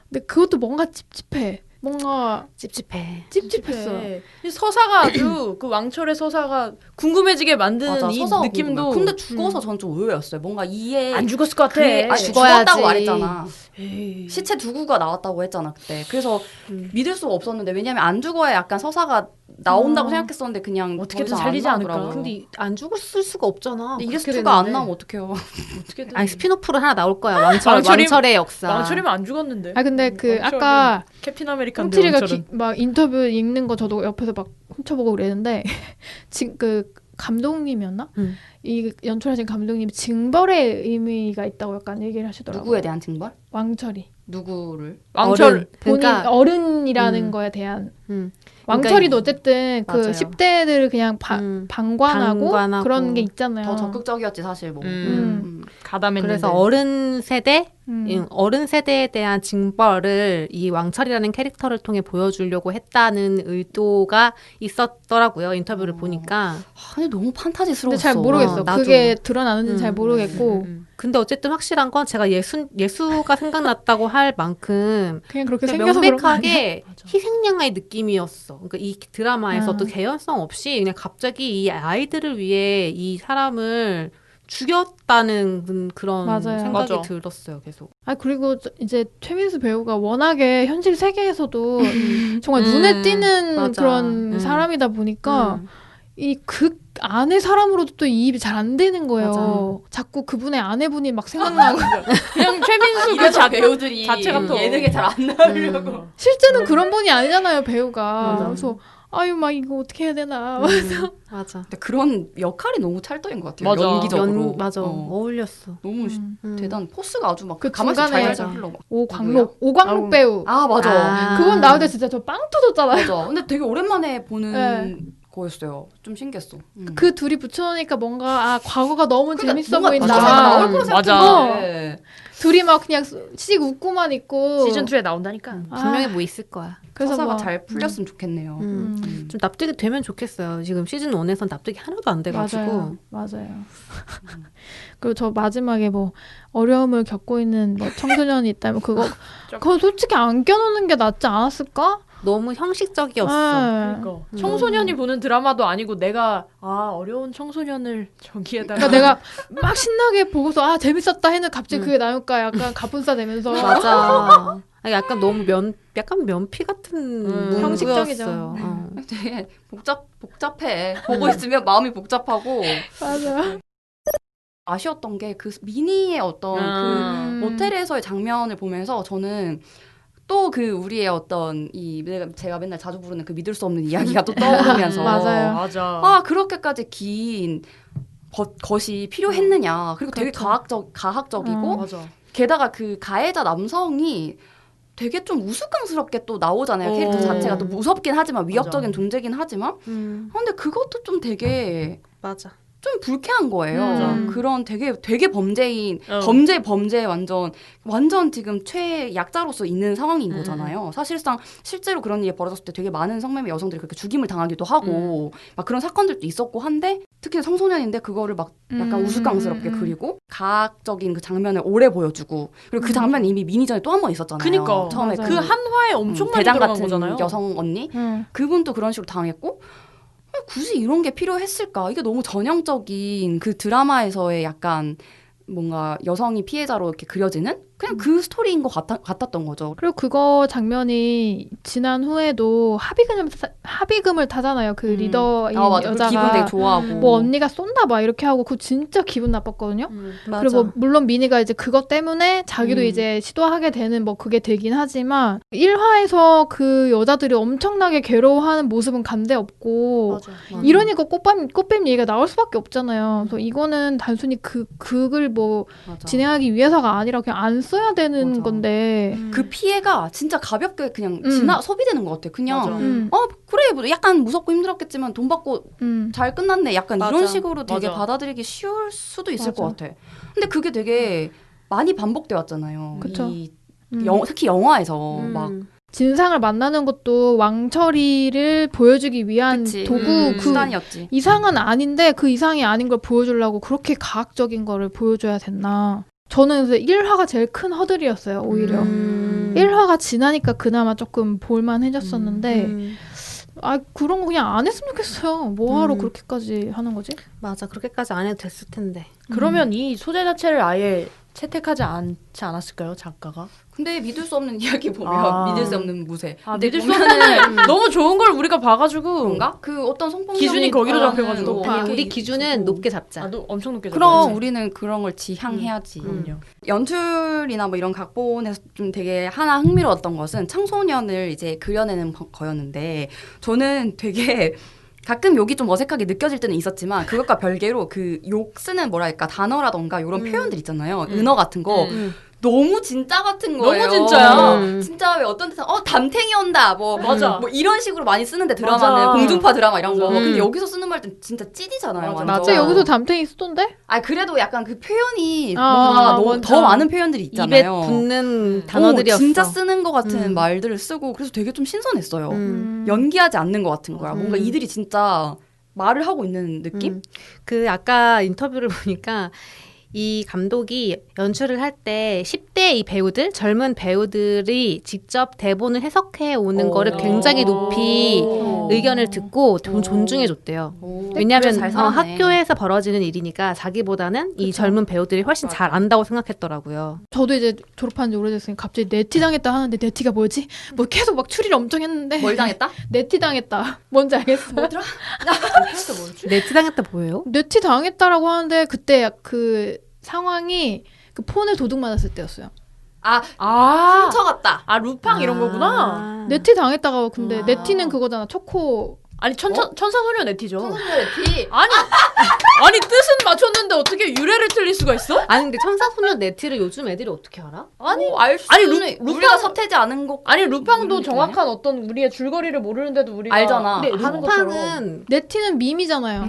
근데 그것도 뭔가 찝찝해. 뭔가 찝찝했어. 네. 서사가 아주 그 왕철의 서사가 궁금해지게 만드는 맞아, 이 서사가 느낌도 궁금해. 근데 죽어서 전 좀 의외였어요. 뭔가 이해 안 죽었을 것 같아. 그래, 죽어야지. 죽었다고 말했잖아. 에이. 시체 두구가 나왔다고 했잖아 그때. 그래서 음. 믿을 수가 없었는데 왜냐면 안 죽어야 약간 서사가 나온다고 생각했었는데 그냥 어떻게든 더 이상 안 살리지 않을까? 나오더라고요. 근데 안 죽었을 수가 없잖아. 근데 그렇게 이레스트가 안 됐는데. 나오면 어떡해요. 어떻게든. 아니 스피노프로 하나 나올 거야. 왕철이- 왕철의 역사. 왕철이면 안 죽었는데. 아 근데 그 왕철은 아까 캡틴 아메리카인데 형트리가 왕철은. 막 인터뷰 읽는 거 저도 옆에서 막 훔쳐보고 그랬는데 지금 그 감독님이었나? 이 연출하신 감독님이 징벌의 의미가 있다고 약간 얘기를 하시더라고요. 누구에 대한 징벌? 왕철이. 누구를? 왕철. 어른. 본인 그러니까 어른이라는 음. 거에 대한 음. 왕철이도 어쨌든 그 맞아요. 10대들을 그냥 방관하고 방관하고. 그런 게 있잖아요. 더 적극적이었지 사실 뭐. 가담했는데. 그래서 어른 세대, 음. 어른 세대에 대한 징벌을 이 왕철이라는 캐릭터를 통해 보여주려고 했다는 의도가 있었더라고요. 인터뷰를 보니까. 아니 너무 판타지스러웠어. 근데 잘 모르겠어. 나도. 그게 드러나는지는 잘 음. 모르겠고 근데 어쨌든 확실한 건 제가 예수가 생각났다고 할 만큼 그냥 그렇게 그냥 생겨서 그런 거 아니야? 명백하게 맞아. 희생양의 느낌이었어. 그러니까 이 드라마에서 아. 또 개연성 없이 그냥 갑자기 이 아이들을 위해 이 사람을 죽였다는 그런 맞아요. 생각이 맞아. 들었어요. 계속. 아 그리고 이제 최민수 배우가 워낙에 현실 세계에서도 정말 눈에 띄는 맞아. 그런 사람이다 보니까 음. 이 극 안의 사람으로도 또 이입이 잘 안 되는 거예요. 맞아. 자꾸 그분의 아내분이 막 생각나고 그냥 최민수 그 이래서 배우들이 자체가 더- 예능에 잘 안 나오려고. 실제는 그런 분이 아니잖아요 배우가. 맞아. 그래서 아유 막 이거 어떻게 해야 되나. 맞아. 근데 그런 역할이 너무 찰떡인 것 같아요. 맞아. 연기적으로. 맞아. 어. 어울렸어. 너무 음. 포스가 아주 막 그 가만히 중간에 잘잘 맞아. 흘러. 막. 오광록 아우. 배우. 아 맞아. 아. 그분 나올 때 진짜 저 빵 터졌잖아요. 맞아. 근데 되게 오랜만에 보는 네. 거였어요. 좀 신기했어. 그 둘이 붙여놓으니까 뭔가 아 과거가 너무 재밌어 뭔가 보인다. 서사가 나올 거라 맞아. 생각했는데. 둘이 막 그냥 씩 웃고만 있고. 시즌 2에 나온다니까. 아. 분명히 뭐 있을 거야. 그래서 서사가 뭐, 잘 풀렸으면 좋겠네요. 좀 납득이 되면 좋겠어요. 지금 시즌 1에선 납득이 하나도 안 돼가지고. 맞아요. 그리고 저 마지막에 뭐 어려움을 겪고 있는 뭐 청소년이 있다면 그거 솔직히 안 껴놓는 게 낫지 않았을까? 너무 형식적이었어. 네. 그러니까 청소년이 보는 드라마도 아니고 내가 어려운 청소년을 저기에다가 그러니까 내가 막 신나게 보고서 아 재밌었다 했는데 갑자기 그게 나올까 약간 가분싸 되면서 맞아. 아니, 약간 너무 약간 면피 같은 문구였어요. 형식적이죠. 어. 되게 복잡해. 보고 있으면 마음이 복잡하고 맞아. 아쉬웠던 게 그 미니의 어떤 그 모텔에서의 장면을 보면서 저는 또 그 우리의 어떤 제가 맨날 자주 부르는 그 믿을 수 없는 이야기가 또 떠오르면서 맞아요. 맞아. 아 그렇게까지 긴 것이 필요했느냐. 그리고 되게 그렇죠. 가학적이고 맞아. 게다가 그 가해자 남성이 되게 좀 우스꽝스럽게 또 나오잖아요. 캐릭터 자체가 또 무섭긴 하지만 위협적인 맞아. 존재긴 하지만 근데 그것도 좀 되게 맞아. 좀 불쾌한 거예요. 맞아. 그런 되게 범죄인 어. 범죄 완전 지금 최약자로서 있는 상황인 거잖아요. 사실상 실제로 그런 일이 벌어졌을 때 되게 많은 성매매 여성들이 그렇게 죽임을 당하기도 하고 막 그런 사건들도 있었고 한데 특히 청소년인데 그거를 막 약간 우스꽝스럽게 그리고 가학적인 그 장면을 오래 보여주고 그리고 그 장면이 이미 미니전에 또 한 번 있었잖아요. 그니까 처음에 맞아요. 그 한화에 엄청 많이 대장 들어간 같은 거잖아요. 여성 언니 응. 그분도 그런 식으로 당했고 굳이 이런 게 필요했을까? 이게 너무 전형적인 그 드라마에서의 약간 뭔가 여성이 피해자로 이렇게 그려지는 그냥 그 스토리인 것 같았던 거죠. 그리고 그거 장면이 지난 후에도 합의금을 타잖아요. 그 리더인 아 맞아. 그 여자가 기분 되게 좋아하고. 뭐 언니가 쏜다 막 이렇게 하고 그거 진짜 기분 나빴거든요. 맞아. 그리고 물론 미니가 이제 그것 때문에 자기도 이제 시도하게 되는 뭐 그게 되긴 하지만 1화에서 그 여자들이 엄청나게 괴로워하는 모습은 간데 없고 맞아. 이러니까 꽃뱀 얘기가 나올 수밖에 없잖아요. 그래서 이거는 단순히 극을 뭐 맞아. 진행하기 위해서가 아니라 그냥 안 써야 되는 맞아. 건데 그 피해가 진짜 가볍게 그냥 소비되는 것 같아. 그냥 맞아. 그래 뭐 약간 무섭고 힘들었겠지만 돈 받고 음. 잘 끝났네. 약간 맞아. 이런 식으로 되게 맞아. 받아들이기 쉬울 수도 있을 맞아. 것 같아. 근데 그게 되게 많이 반복돼 왔잖아요. 그쵸. 특히 영화에서 막 진상을 만나는 것도 왕처리를 보여주기 위한 그치. 도구 그 수단이었지. 이상은 아닌데 그 이상이 아닌 걸 보여주려고 그렇게 가학적인 거를 보여줘야 됐나. 저는 그래서 1화가 제일 큰 허들이었어요. 오히려 1화가 지나니까 그나마 조금 볼만해졌었는데 아 그런 거 그냥 안 했으면 좋겠어요. 뭐하러 그렇게까지 하는 거지? 맞아. 그렇게까지 안 해도 됐을 텐데. 그러면 이 소재 자체를 아예 채택하지 않지 않았을까요, 작가가? 근데 믿을 수 없는 이야기 보면 믿을 수 없는 무쇠. 아, 근데 믿을 수 보면은 없는 너무 좋은 걸 우리가 봐가지고 그런가? 그 어떤 성폭력 기준이 거기로 잡혀가지고. 아니, 우리 기준은 높게 잡자. 엄청 높게 그럼 잡아야지. 우리는 그런 걸 지향해야지. 그럼요. 연출이나 뭐 이런 각본에서 좀 되게 하나 흥미로웠던 것은 청소년을 이제 그려내는 거였는데 저는 되게 가끔 욕이 좀 어색하게 느껴질 때는 있었지만 그것과 별개로 그 욕 쓰는 뭐랄까 단어라던가 이런 표현들 있잖아요. 은어 같은 거. 너무 진짜 같은 거예요. 너무 진짜야. 진짜 왜 어떤 데서 담탱이 온다 뭐 맞아. 뭐 이런 식으로 많이 쓰는데 드라마는 맞아. 공중파 드라마 이런 거. 맞아. 근데 여기서 쓰는 말은 진짜 찌디잖아요. 맞아. 완전. 진짜 여기서 담탱이 쓰던데? 아 그래도 약간 그 표현이 아, 뭔가 너무 맞아. 더 많은 표현들이 입에 있잖아요. 붙는 단어들이었어. 진짜 쓰는 것 같은 음. 말들을 쓰고 그래서 되게 좀 신선했어요. 음. 연기하지 않는 것 같은 거야. 뭔가 음. 이들이 진짜 말을 하고 있는 느낌? 그 아까 인터뷰를 보니까 이 감독이 연출을 할 때 10대 이 배우들, 젊은 배우들이 직접 대본을 해석해 오는 거를 굉장히 높이 의견을 듣고 존중해 줬대요. 왜냐하면 잘 살았네. 학교에서 벌어지는 일이니까 자기보다는 이 젊은 배우들이 훨씬 잘 안다고 생각했더라고요. 저도 이제 졸업한 지 오래됐으니까 갑자기 네티 당했다 하는데 네티가 뭐지? 뭐 계속 막 추리를 엄청 했는데 뭘 당했다? 네티 당했다. 뭔지 알겠어요? 뭐더라? 네트 당했다 보여요? 네티 당했다라고 하는데 그때 그 상황이 그 폰에 도둑 맞았을 때였어요. 아, 훔쳐갔다. 루팡 이런 거구나. 네티 당했다가 근데 아. 네티는 그거잖아. 초코. 아니 천사소녀 네티죠. 청소년의 아니 뜻은 맞췄는데 어떻게 유래를 틀릴 수가 있어? 아니 근데 천사소녀 네티를 요즘 애들이 어떻게 알아? 알 수 아니, 있는 우리가 서태지 않은 거 아니 루팡도 모르는 정확한 어떤 우리의 줄거리를 모르는데도 우리가 알잖아. 근데 하는 것처럼. 루팡은 네티는 밈이잖아요.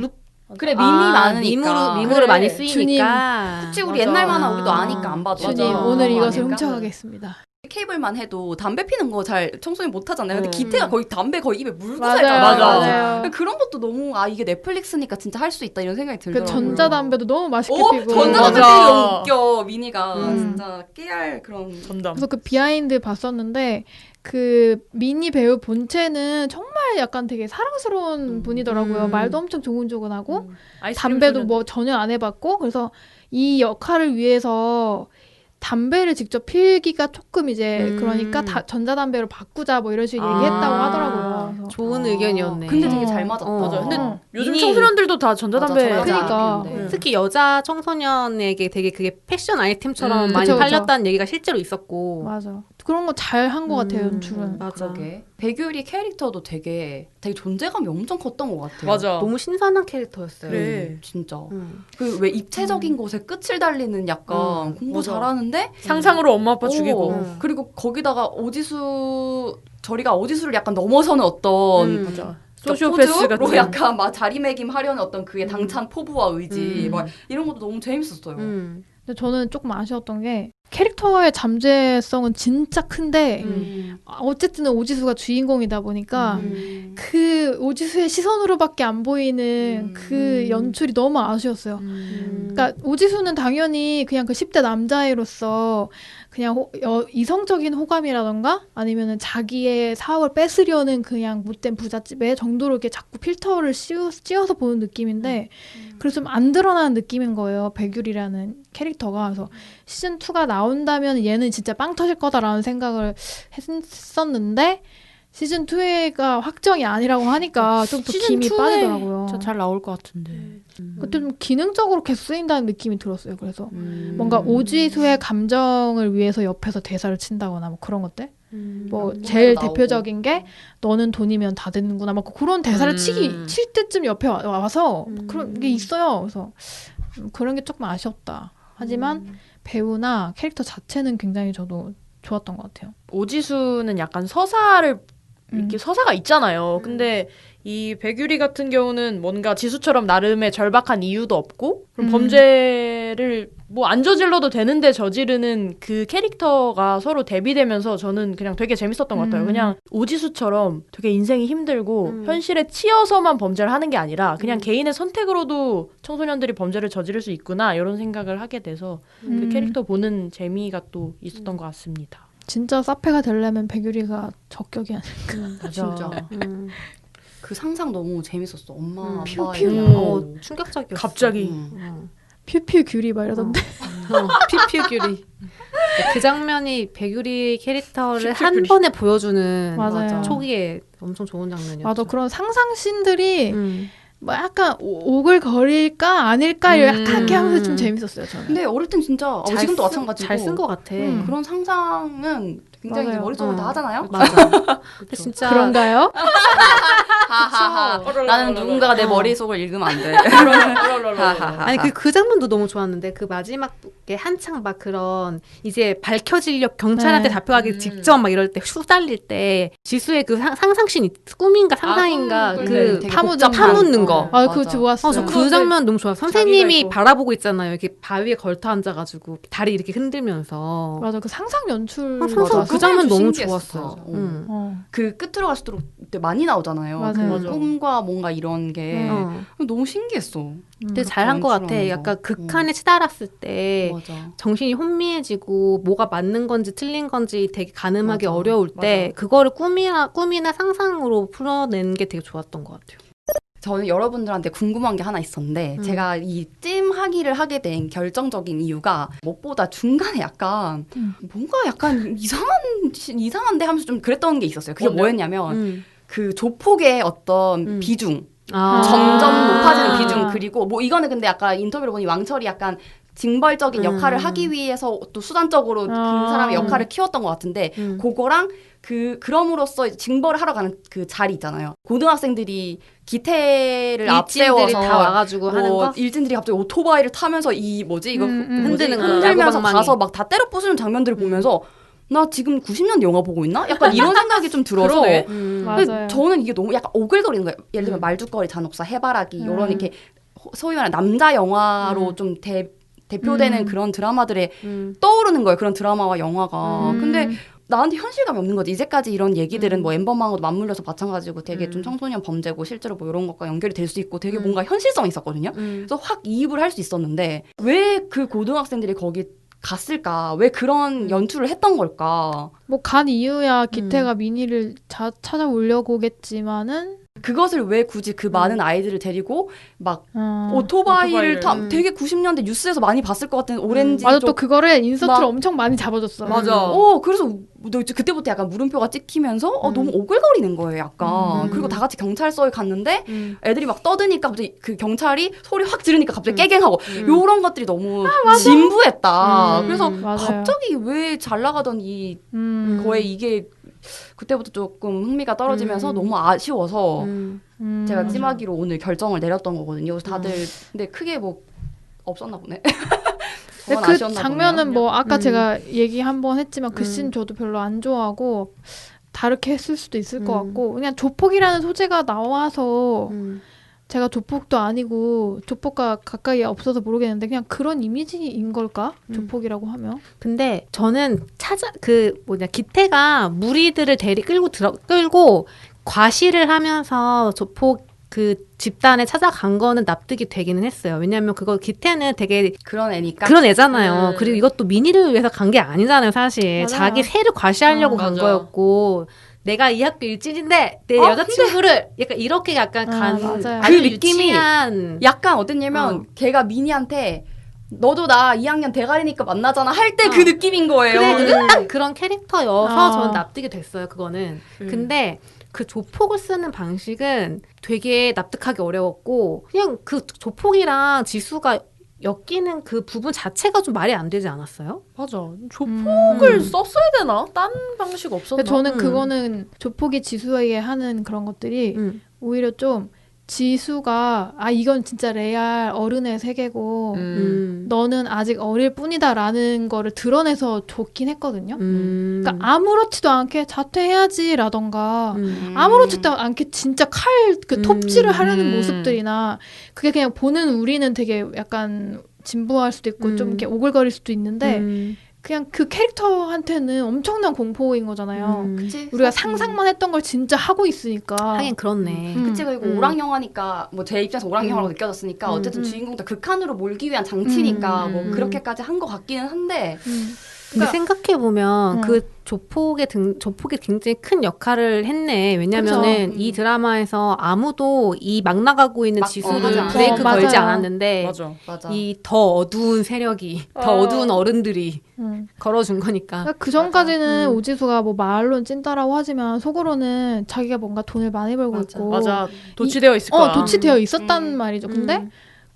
그래 밈이 많으니까 밈으로 그래. 많이 쓰이니까. 그치 우리 맞아. 옛날 만화 우리도 아니까 안 봐도 주님 맞아. 오늘 그런 거 이것을 아닐까? 훔쳐가겠습니다. 케이블만 해도 담배 피는 거 잘 청소년 못 하잖아요. 근데 음. 기태가 거의 담배 거의 입에 물고 맞아요, 살잖아요. 맞아요. 그런 것도 너무 이게 넷플릭스니까 진짜 할 수 있다 이런 생각이 그 들더라고요. 전자담배도 너무 맛있게 오 피고. 전자담배 맞아. 되게 너무 웃겨 미니가 진짜 깨알 그런 전담. 그래서 그 비하인드 봤었는데 그 미니 배우 본체는 정말 약간 되게 사랑스러운 분이더라고요. 말도 엄청 조근조근하고 담배도 뭐 전혀 안 해봤고 그래서 이 역할을 위해서 담배를 직접 필기가 조금 이제 그러니까 전자담배로 바꾸자 뭐 이런 식으로 얘기했다고 하더라고요. 그래서 좋은 의견이었네. 근데 되게 잘 맞았다. 맞아. 근데 어. 요즘 미니- 청소년들도 다 전자담배. 맞아, 그러니까. 피우는데. 특히 여자 청소년에게 되게 그게 패션 아이템처럼 많이 그쵸, 그쵸. 팔렸다는 얘기가 실제로 있었고. 맞아. 그런 거 잘 한 것 같아요, 연출은. 맞아. 그러게. 배규리 캐릭터도 되게 존재감이 엄청 컸던 것 같아요. 맞아. 너무 신선한 캐릭터였어요. 그래. 진짜. 음. 그 왜 입체적인 곳에 끝을 달리는 약간 공부 맞아. 잘하는데 상상으로 엄마 아빠 오, 죽이고. 그리고 거기다가 저리가 어지수를 약간 넘어서는 어떤 맞아. 소시오패스 소시오패스 로 같은. 약간 막 자리매김하려는 어떤 그의 당찬 포부와 의지 막 이런 것도 너무 재밌었어요. 근데 저는 조금 아쉬웠던 게 캐릭터의 잠재성은 진짜 큰데 어쨌든 오지수가 주인공이다 보니까 그 오지수의 시선으로밖에 안 보이는 그 연출이 너무 아쉬웠어요. 그러니까 오지수는 당연히 그냥 그 10대 남자애로서 그냥 이성적인 호감이라던가 아니면은 자기의 사업을 뺏으려는 그냥 못된 부잣집에 정도로 이렇게 자꾸 필터를 씌워서 보는 느낌인데 그래서 좀 안 드러나는 느낌인 거예요. 백율이라는 캐릭터가. 그래서 시즌 2가 나온다면 얘는 진짜 빵 터질 거다라는 생각을 했었는데 시즌 2가 확정이 아니라고 하니까 좀 더 시즌 김이 2에 빠지더라고요. 진짜 잘 나올 것 같은데. 그때 좀 기능적으로 계속 쓰인다는 느낌이 들었어요. 그래서 뭔가 오지수의 감정을 위해서 옆에서 대사를 친다거나 뭐 그런 것들. 뭐 제일 나오고. 대표적인 게 너는 돈이면 다 되는구나 막 그런 대사를 칠 때쯤 옆에 와서 그런 게 있어요. 그래서 그런 게 조금 아쉬웠다. 하지만 배우나 캐릭터 자체는 굉장히 저도 좋았던 것 같아요. 오지수는 약간 서사를 이렇게 서사가 있잖아요. 근데 이 백유리 같은 경우는 뭔가 지수처럼 나름의 절박한 이유도 없고 그럼 범죄를 뭐 안 저질러도 되는데 저지르는 그 캐릭터가 서로 대비되면서 저는 그냥 되게 재밌었던 것 같아요. 그냥 오지수처럼 되게 인생이 힘들고 현실에 치여서만 범죄를 하는 게 아니라 그냥 개인의 선택으로도 청소년들이 범죄를 저지를 수 있구나 이런 생각을 하게 돼서 그 캐릭터 보는 재미가 또 있었던 것 같습니다. 진짜 사페가 되려면 백유리가 적격이 아닐까. 진짜. 그 상상 너무 재밌었어. 엄마, 아빠. 퓨퓨. 얘기하고. 충격적이었어. 갑자기. 퓨퓨 귤이 막 이러던데. 피퓨규리. 그 장면이 백유리 캐릭터를 한 번에 보여주는 맞아요. 초기에 엄청 좋은 장면이었죠. 맞아. 그런 상상신들이 음. 뭐 약간 오글거릴까 아닐까 약간 이렇게 하면서 좀 재밌었어요. 저는. 근데 어릴 땐 진짜 지금도 마찬가지고 잘 쓴 것 같아. 그런 상상은 굉장히 맞아요. 머릿속으로 다 하잖아요. 맞아. 근데 진짜 그런가요? 하하하. 나는 누군가가 내 머릿속을 읽으면 안 돼. 아니 그 장면도 너무 좋았는데 그 마지막에 한창 막 그런 이제 밝혀지려 경찰한테 네. 잡혀가기 직전 막 이럴 때 휘달릴 때 지수의 그 상상신 꿈인가 상상인가 그 되게 파묻은 파묻는 거. 아, 그거 좋았어요. 저 그 장면 너무 좋아. 선생님이 있고. 바라보고 있잖아요. 이렇게 바위에 걸터 앉아가지고 다리 이렇게 흔들면서. 맞아. 그 상상 연출. 상상 맞아. 그 장면 너무 신기했어. 좋았어요. 어. 그 끝으로 갈수록 그때 많이 나오잖아요. 맞아요. 그 꿈과 뭔가 이런 게 어. 너무 신기했어. 근데 잘한 것 같아. 연출하는 거. 약간 극한에 치달았을 때 맞아. 정신이 혼미해지고 뭐가 맞는 건지 틀린 건지 되게 가늠하기 맞아. 어려울 때 그거를 꿈이나 상상으로 풀어내는 게 되게 좋았던 것 같아요. 저는 여러분들한테 궁금한 게 하나 있었는데 제가 이 찜하기를 하게 된 결정적인 이유가 무엇보다 중간에 약간 뭔가 약간 이상한데 하면서 좀 그랬던 게 있었어요. 그게 뭐였냐면 그 조폭의 어떤 비중 점점 높아지는 비중 그리고 뭐 이거는 근데 아까 인터뷰를 보니 왕철이 약간 징벌적인 역할을 하기 위해서 또 수단적으로 그 사람의 역할을 키웠던 것 같은데 그거랑 그럼으로써 이제 징벌을 하러 가는 그 자리 있잖아요. 고등학생들이 기태를 앞세워서 다 와가지고 하는 거? 일진들이 갑자기 오토바이를 타면서 이 뭐지 이거 흔드는 거, 흔들면서 야구방망이. 가서 막 다 때려 부수는 장면들을 보면서 나 지금 90년대 영화 보고 있나? 약간 이런 생각이 좀 들어서 근데 맞아요. 저는 이게 너무 약간 오글거리는 거예요. 예를 들면 말죽거리, 잔혹사, 해바라기 이런 이렇게 소위 말하는 남자 영화로 좀 대표되는 그런 드라마들에 떠오르는 거예요. 그런 드라마와 영화가. 근데 나한테 현실감이 없는 거지. 이제까지 이런 얘기들은 뭐 엠버망하고도 맞물려서 마찬가지고 되게 좀 청소년 범죄고 실제로 뭐 이런 것과 연결이 될 수 있고 되게 뭔가 현실성이 있었거든요. 그래서 확 이입을 할 수 있었는데 왜 그 고등학생들이 거기 갔을까? 왜 그런 연출을 했던 걸까? 뭐 간 이유야 기태가 미니를 찾아오려고겠지만은 그것을 왜 굳이 그 많은 아이들을 데리고 막 오토바이를 타 되게 90년대 뉴스에서 많이 봤을 것 같은 오렌지 맞아. 쪽 또 그거를 인서트를 막- 엄청 많이 잡아줬어. 그래서 너 이제 그때부터 약간 물음표가 찍히면서 너무 오글거리는 거예요, 약간. 그리고 다 같이 경찰서에 갔는데 애들이 막 떠드니까 갑자기 그 경찰이 소리 확 지르니까 갑자기 깨갱하고 요런 것들이 너무 진부했다. 그래서 맞아요. 갑자기 왜 잘 나가던 이 거에 이게 그때부터 조금 흥미가 떨어지면서 너무 아쉬워서 제가 찜하기로 오늘 결정을 내렸던 거거든요. 그래서 다들 근데 크게 뭐 없었나 보네. 근데 그건 그 아쉬웠나 장면은 보네요. 뭐 아까 제가 얘기 한번 했지만 그 씬 저도 별로 안 좋아하고 다르게 했을 수도 있을 것 같고 그냥 조폭이라는 소재가 나와서 제가 조폭도 아니고 조폭과 가까이 없어서 모르겠는데 그냥 그런 이미지인 걸까? 조폭이라고 하면. 근데 저는 기태가 무리들을 끌고 과시를 하면서 조폭 그 집단에 찾아간 거는 납득이 되기는 했어요. 왜냐하면 그거 기태는 되게 그런 애니까. 그런 애잖아요. 그리고 이것도 미니를 위해서 간 게 아니잖아요, 사실. 맞아요. 자기 새를 과시하려고 간 거였고. 내가 이 학교 일진인데 내 여자친구를 약간 이렇게 약간 맞아요. 그 느낌이 유치한 약간 어땠냐면 걔가 미니한테 너도 나 2학년 대가리니까 만나잖아 할 때 그 느낌인 거예요. 그래, 딱 그런 캐릭터여서 저는 납득이 됐어요, 그거는. 음. 근데 그 조폭을 쓰는 방식은 되게 납득하기 어려웠고 그냥 그 조폭이랑 지수가 엮이는 그 부분 자체가 좀 말이 안 되지 않았어요? 맞아. 조폭을 썼어야 되나? 딴 방식 없었나? 근데 저는 그거는 조폭이 지수에게 하는 그런 것들이 오히려 좀 지수가 이건 진짜 레알 어른의 세계고 너는 아직 어릴 뿐이다라는 거를 드러내서 좋긴 했거든요. 그러니까 아무렇지도 않게 자퇴해야지라던가 아무렇지도 않게 진짜 그 톱질을 하려는 모습들이나 그게 그냥 보는 우리는 되게 약간 진부할 수도 있고 좀 이렇게 오글거릴 수도 있는데 그냥 그 캐릭터한테는 엄청난 공포인 거잖아요. 그치? 우리가 상상만 했던 걸 진짜 하고 있으니까. 하긴 그렇네. 그치 그리고 오락 영화니까 뭐 제 입장에서 오락 영화라고 느껴졌으니까 어쨌든 주인공도 극한으로 몰기 위한 장치니까 뭐 그렇게까지 한 것 같기는 한데 근데 그러니까- 생각해 보면 응. 그 조폭이 굉장히 큰 역할을 했네. 왜냐면은 그쵸. 이 드라마에서 아무도 이 막 나가고 있는 막- 지수를 맞아. 브레이크 걸지 맞아요. 않았는데 맞아. 맞아. 이 더 어두운 세력이 더 어두운 어른들이 걸어준 거니까. 그러니까 그 전까지는 맞아. 오지수가 뭐 말로는 찐따라고 하지만 속으로는 자기가 뭔가 돈을 많이 벌고 맞아. 있고 맞아. 도취되어 있을 거야. 도취되어 있었단 말이죠. 근데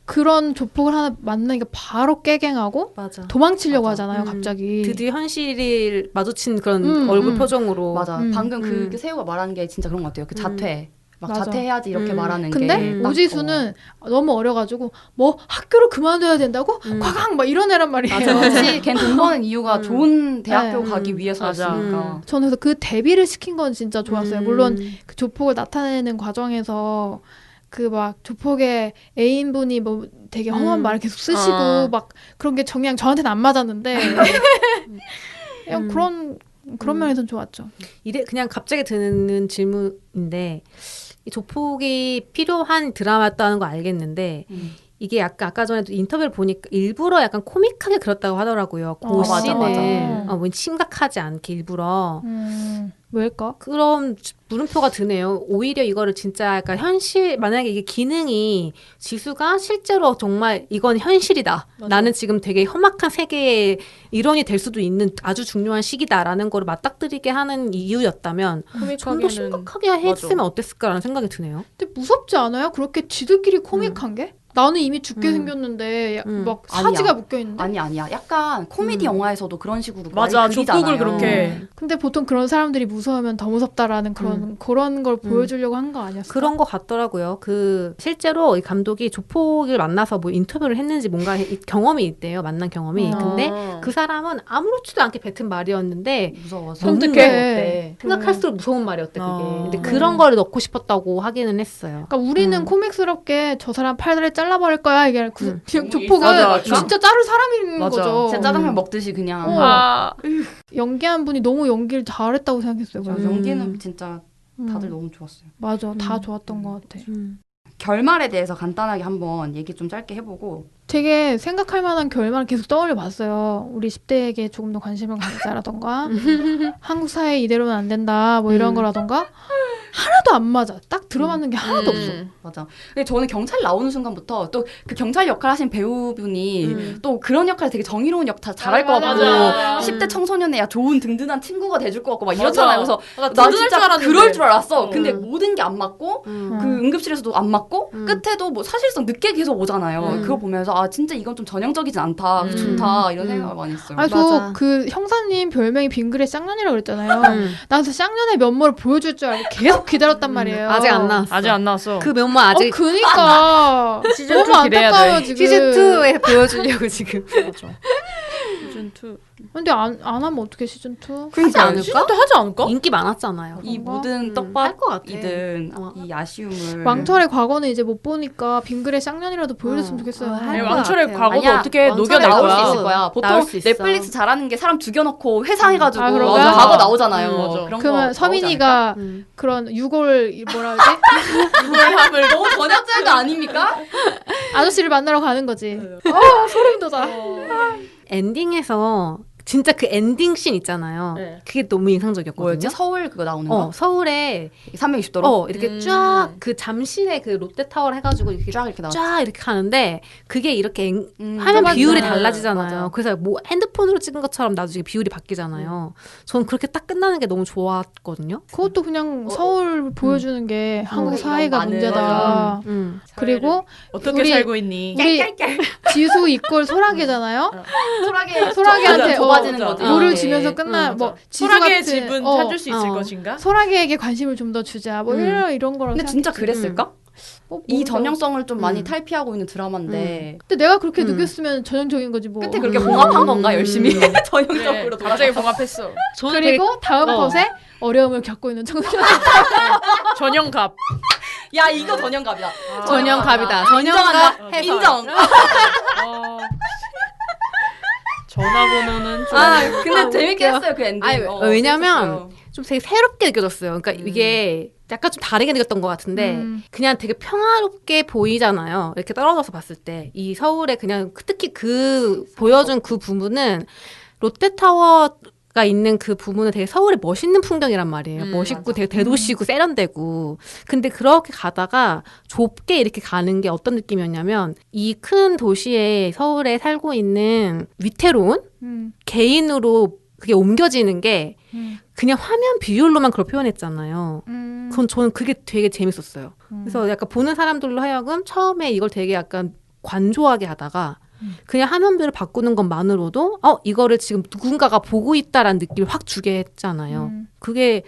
그런 조폭을 하나 만나니까 바로 깨갱하고 맞아. 도망치려고 맞아. 하잖아요. 갑자기. 드디어 현실을 마주친 그런 음, 얼굴 음. 표정으로. 맞아. 방금 음. 그 세우가 말하는 게 진짜 그런 것 같아요. 그 자퇴. 막 맞아. 자퇴해야지 이렇게 말하는 근데 게. 딱, 오지수는 너무 어려가지고 뭐 학교를 그만둬야 된다고 과강 막 이런 애란 말이에요. 그렇지. 걘 돈 버는 이유가 좋은 대학교 네. 가기 위해서였으니까. 저는 그래서 그 데뷔를 시킨 건 진짜 좋았어요. 물론 음. 그 조폭을 나타내는 과정에서 그 막 조폭의 애인분이 뭐 되게 험한 말을 계속 쓰시고 막 그런 게 정량 저한테는 안 맞았는데 그냥 그런 면에선 좋았죠. 이래 그냥 갑자기 드는 질문인데 이 조폭이 필요한 드라마였다는 거 알겠는데 이게 약간 아까 전에도 인터뷰를 보니까 일부러 약간 코믹하게 그렸다고 하더라고요. 그 맞아, 씬을 맞아. 뭐 심각하지 않게 일부러. 왜일까? 그런 물음표가 드네요. 오히려 이거를 진짜 약간 현실 만약에 이게 기능이 지수가 실제로 정말 이건 현실이다. 나는 지금 되게 험악한 세계의 일원이 될 수도 있는 아주 중요한 시기다라는 거를 맞닥뜨리게 하는 이유였다면 좀 더 심각하게 했으면 어땠을까라는 생각이 드네요. 근데 무섭지 않아요? 그렇게 지들끼리 코믹한 게? 나는 이미 죽게 생겼는데 막 사지가 묶여 있는데. 아니야. 약간 코미디 영화에서도 그런 식으로 맞아. 많이 그리잖아요. 조폭을 그렇게. 근데 보통 그런 사람들이 무서우면 더 무섭다라는 그런 걸 보여주려고 한 거 아니었어요? 그런 거 같더라고요. 그 실제로 이 감독이 조폭을 만나서 뭐 인터뷰를 했는지 뭔가 경험이 있대요. 만난 경험이. 근데 그 사람은 아무렇지도 않게 뱉은 말이었는데 무서워서. 섬뜩해. 생각할수록 무서운 말이었대 그게. 어. 근데 그런 거를 넣고 싶었다고 하기는 했어요. 그러니까 우리는 코믹스럽게 저 사람 팔다리 잘라버릴 거야 이게 그냥 조폭은 맞아. 진짜 자를 사람인 맞아. 거죠. 진짜 짜장면 먹듯이 그냥. 연기한 분이 너무 연기를 잘했다고 생각했어요. 맞아. 저는. 연기는 진짜 다들 너무 좋았어요. 맞아, 다 좋았던 것 같아. 결말에 대해서 간단하게 한번 얘기 좀 짧게 해보고. 되게 생각할 만한 결말을 계속 떠올려 봤어요. 우리 10대에게 조금 더 관심을 가지자라던가 한국 사회 이대로는 안 된다 뭐 이런 거라던가 하나도 안 맞아. 딱 들어맞는 게 하나도 없어. 맞아. 근데 저는 경찰 나오는 순간부터 또 그 경찰 역할 하신 배우분이 또 그런 역할 되게 정의로운 역할 잘할 것 같고 맞아. 10대 청소년의 야 좋은 든든한 친구가 돼줄 것 같고 막 맞아. 이렇잖아요. 그래서 든든할 나 줄 진짜 알았는데. 그럴 줄 알았어. 근데 모든 게 안 맞고 음. 그 응급실에서도 안 맞고 끝에도 뭐 사실상 늦게 계속 오잖아요. 그거 보면서 아 진짜 이건 좀 전형적이진 않다. 좋다. 이런 생각을 많이 했어요. 아니 맞아. 저 그 형사님 별명이 빙그레 쌍년이라고 그랬잖아요. 난 그 쌍년의 면모를 보여줄 줄 알고 계속 기다렸단 말이에요. 아직 안 나왔어. 아직 안 나왔어. 그 면모 아직 그니까 시즌 너무 2 기대해야 안타까워요 돼. 지금. 시즌 2에 보여주려고 지금. 시즌 2. 근데 안 하면 어떻게 시즌 2? 하지 않을까? 시즌 2 하지 않을까? 인기 많았잖아요. 이 그런가? 모든 할것 같아. 떡밥이든 어. 이 아쉬움을 왕철의 과거는 이제 못 보니까 빙그레 쌍년이라도 보여줬으면 좋겠어요. 할 아니, 것 왕철의 같아요. 과거도 아니야, 어떻게 왕철에 녹여낼 나올 거야. 수 있을 거야. 보통 나올 수 있어. 넷플릭스 잘하는 게 사람 죽여놓고 회상해가지고 아, 그런가? 과거 나오잖아요. 맞아. 그런 거 그러면 나오지 서민이가 그런 유골 뭐라 그러지? 않을까? 너무 전형적인 거 아닙니까? 아저씨를 만나러 가는 거지. 소름 돋아. 엔딩에서 진짜 그 엔딩 씬 있잖아요. 네. 그게 너무 인상적이었거든요. 뭐였지? 서울 그거 나오는 거? 서울에 360도로? 이렇게 쫙 그 잠실에 그 롯데타워를 해가지고 이렇게 쫙 이렇게 나왔어. 쫙 이렇게 가는데 그게 이렇게 화면 맞아. 비율이 맞아. 달라지잖아요. 그래서 뭐 핸드폰으로 찍은 것처럼 나중에 비율이 바뀌잖아요. 저는 그렇게 딱 끝나는 게 너무 좋았거든요. 그것도 그냥 서울 보여주는 게 한국 이런 사회가 많은 문제다. 그리고 어떻게 우리- 살고 있니? 우리 지수 이꼴 소라게잖아요. 소라게한테 소라게한테 좁아지는 맞아. 거지. 노를 이게. 주면서 끝나 맞아. 뭐 지수 소라게의 같은 집은 찾을 수 있을 것인가? 소라게에게 관심을 좀 더 주자. 뭐 이런 거라고 근데 진짜 생각했지. 그랬을까? 뭐 이 모르겠어. 전형성을 좀 많이 탈피하고 있는 드라마인데 근데 내가 그렇게 느꼈으면 전형적인 거지 뭐. 끝에 그렇게 봉합한 건가 열심히 전형적으로 네, 갑자기 돌아가서. 봉합했어. 저는 그리고 다음 컷에 어려움을 겪고 있는 청소년. 전형갑. 야 이거 전형갑이다. 전형갑이다. 인정한다. 전형갑 해설. 인정. 어. 전화번호는 좀. 근데 재밌게 했어요 그 엔딩. 아니, 왜냐면 좀 되게 새롭게 느껴졌어요. 그러니까 이게 약간 좀 다르게 느꼈던 것 같은데 그냥 되게 평화롭게 보이잖아요. 이렇게 떨어져서 봤을 때 이 서울에 그냥 특히 그 보여준 그 부분은 롯데타워가 있는 그 부분은 되게 서울의 멋있는 풍경이란 말이에요. 멋있고 맞아. 되게 대도시고 세련되고. 근데 그렇게 가다가 좁게 이렇게 가는 게 어떤 느낌이었냐면 이 큰 도시에 서울에 살고 있는 위태로운 개인으로 그게 옮겨지는 게 그냥 화면 비율로만 그걸 표현했잖아요. 그건 저는 그게 되게 재밌었어요. 그래서 약간 보는 사람들로 하여금 처음에 이걸 되게 약간 관조하게 하다가 그냥 화면별을 바꾸는 것만으로도 이거를 지금 누군가가 보고 있다라는 느낌을 확 주게 했잖아요. 그게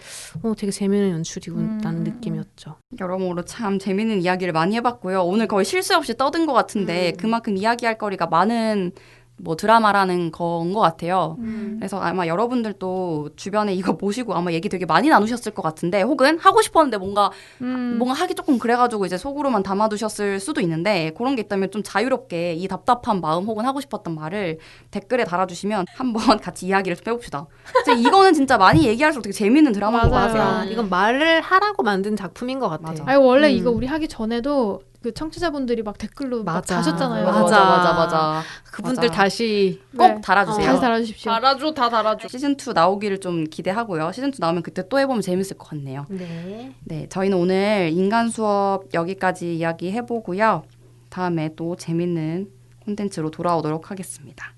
되게 재미있는 연출이구나는 느낌이었죠. 여러모로 참 재밌는 이야기를 많이 해봤고요. 오늘 거의 실수 없이 떠든 것 같은데 그만큼 이야기할 거리가 많은 뭐 드라마라는 건 것 같아요. 그래서 아마 여러분들도 주변에 이거 보시고 아마 얘기 되게 많이 나누셨을 것 같은데 혹은 하고 싶었는데 뭔가 하기 조금 그래가지고 이제 속으로만 담아두셨을 수도 있는데 그런 게 있다면 좀 자유롭게 이 답답한 마음 혹은 하고 싶었던 말을 댓글에 달아주시면 한번 같이 이야기를 좀 해봅시다. 진짜 이거는 진짜 많이 얘기할수록 되게 재밌는 드라마인 것 맞아요. 같아요. 이건 말을 하라고 만든 작품인 것 같아요. 맞아. 아니 원래 이거 우리 하기 전에도 그 청취자분들이 막 댓글로 막 맞아. 다셨잖아요. 맞아. 그분들 맞아. 다시 꼭 네. 달아주세요. 다시 달아주십시오. 달아줘, 다 달아줘. 시즌2 나오기를 좀 기대하고요. 시즌2 나오면 그때 또 해보면 재밌을 것 같네요. 네. 네, 저희는 오늘 인간 수업 여기까지 이야기해보고요. 다음에 또 재밌는 콘텐츠로 돌아오도록 하겠습니다.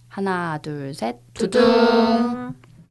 하나, 둘, 셋. 두둥.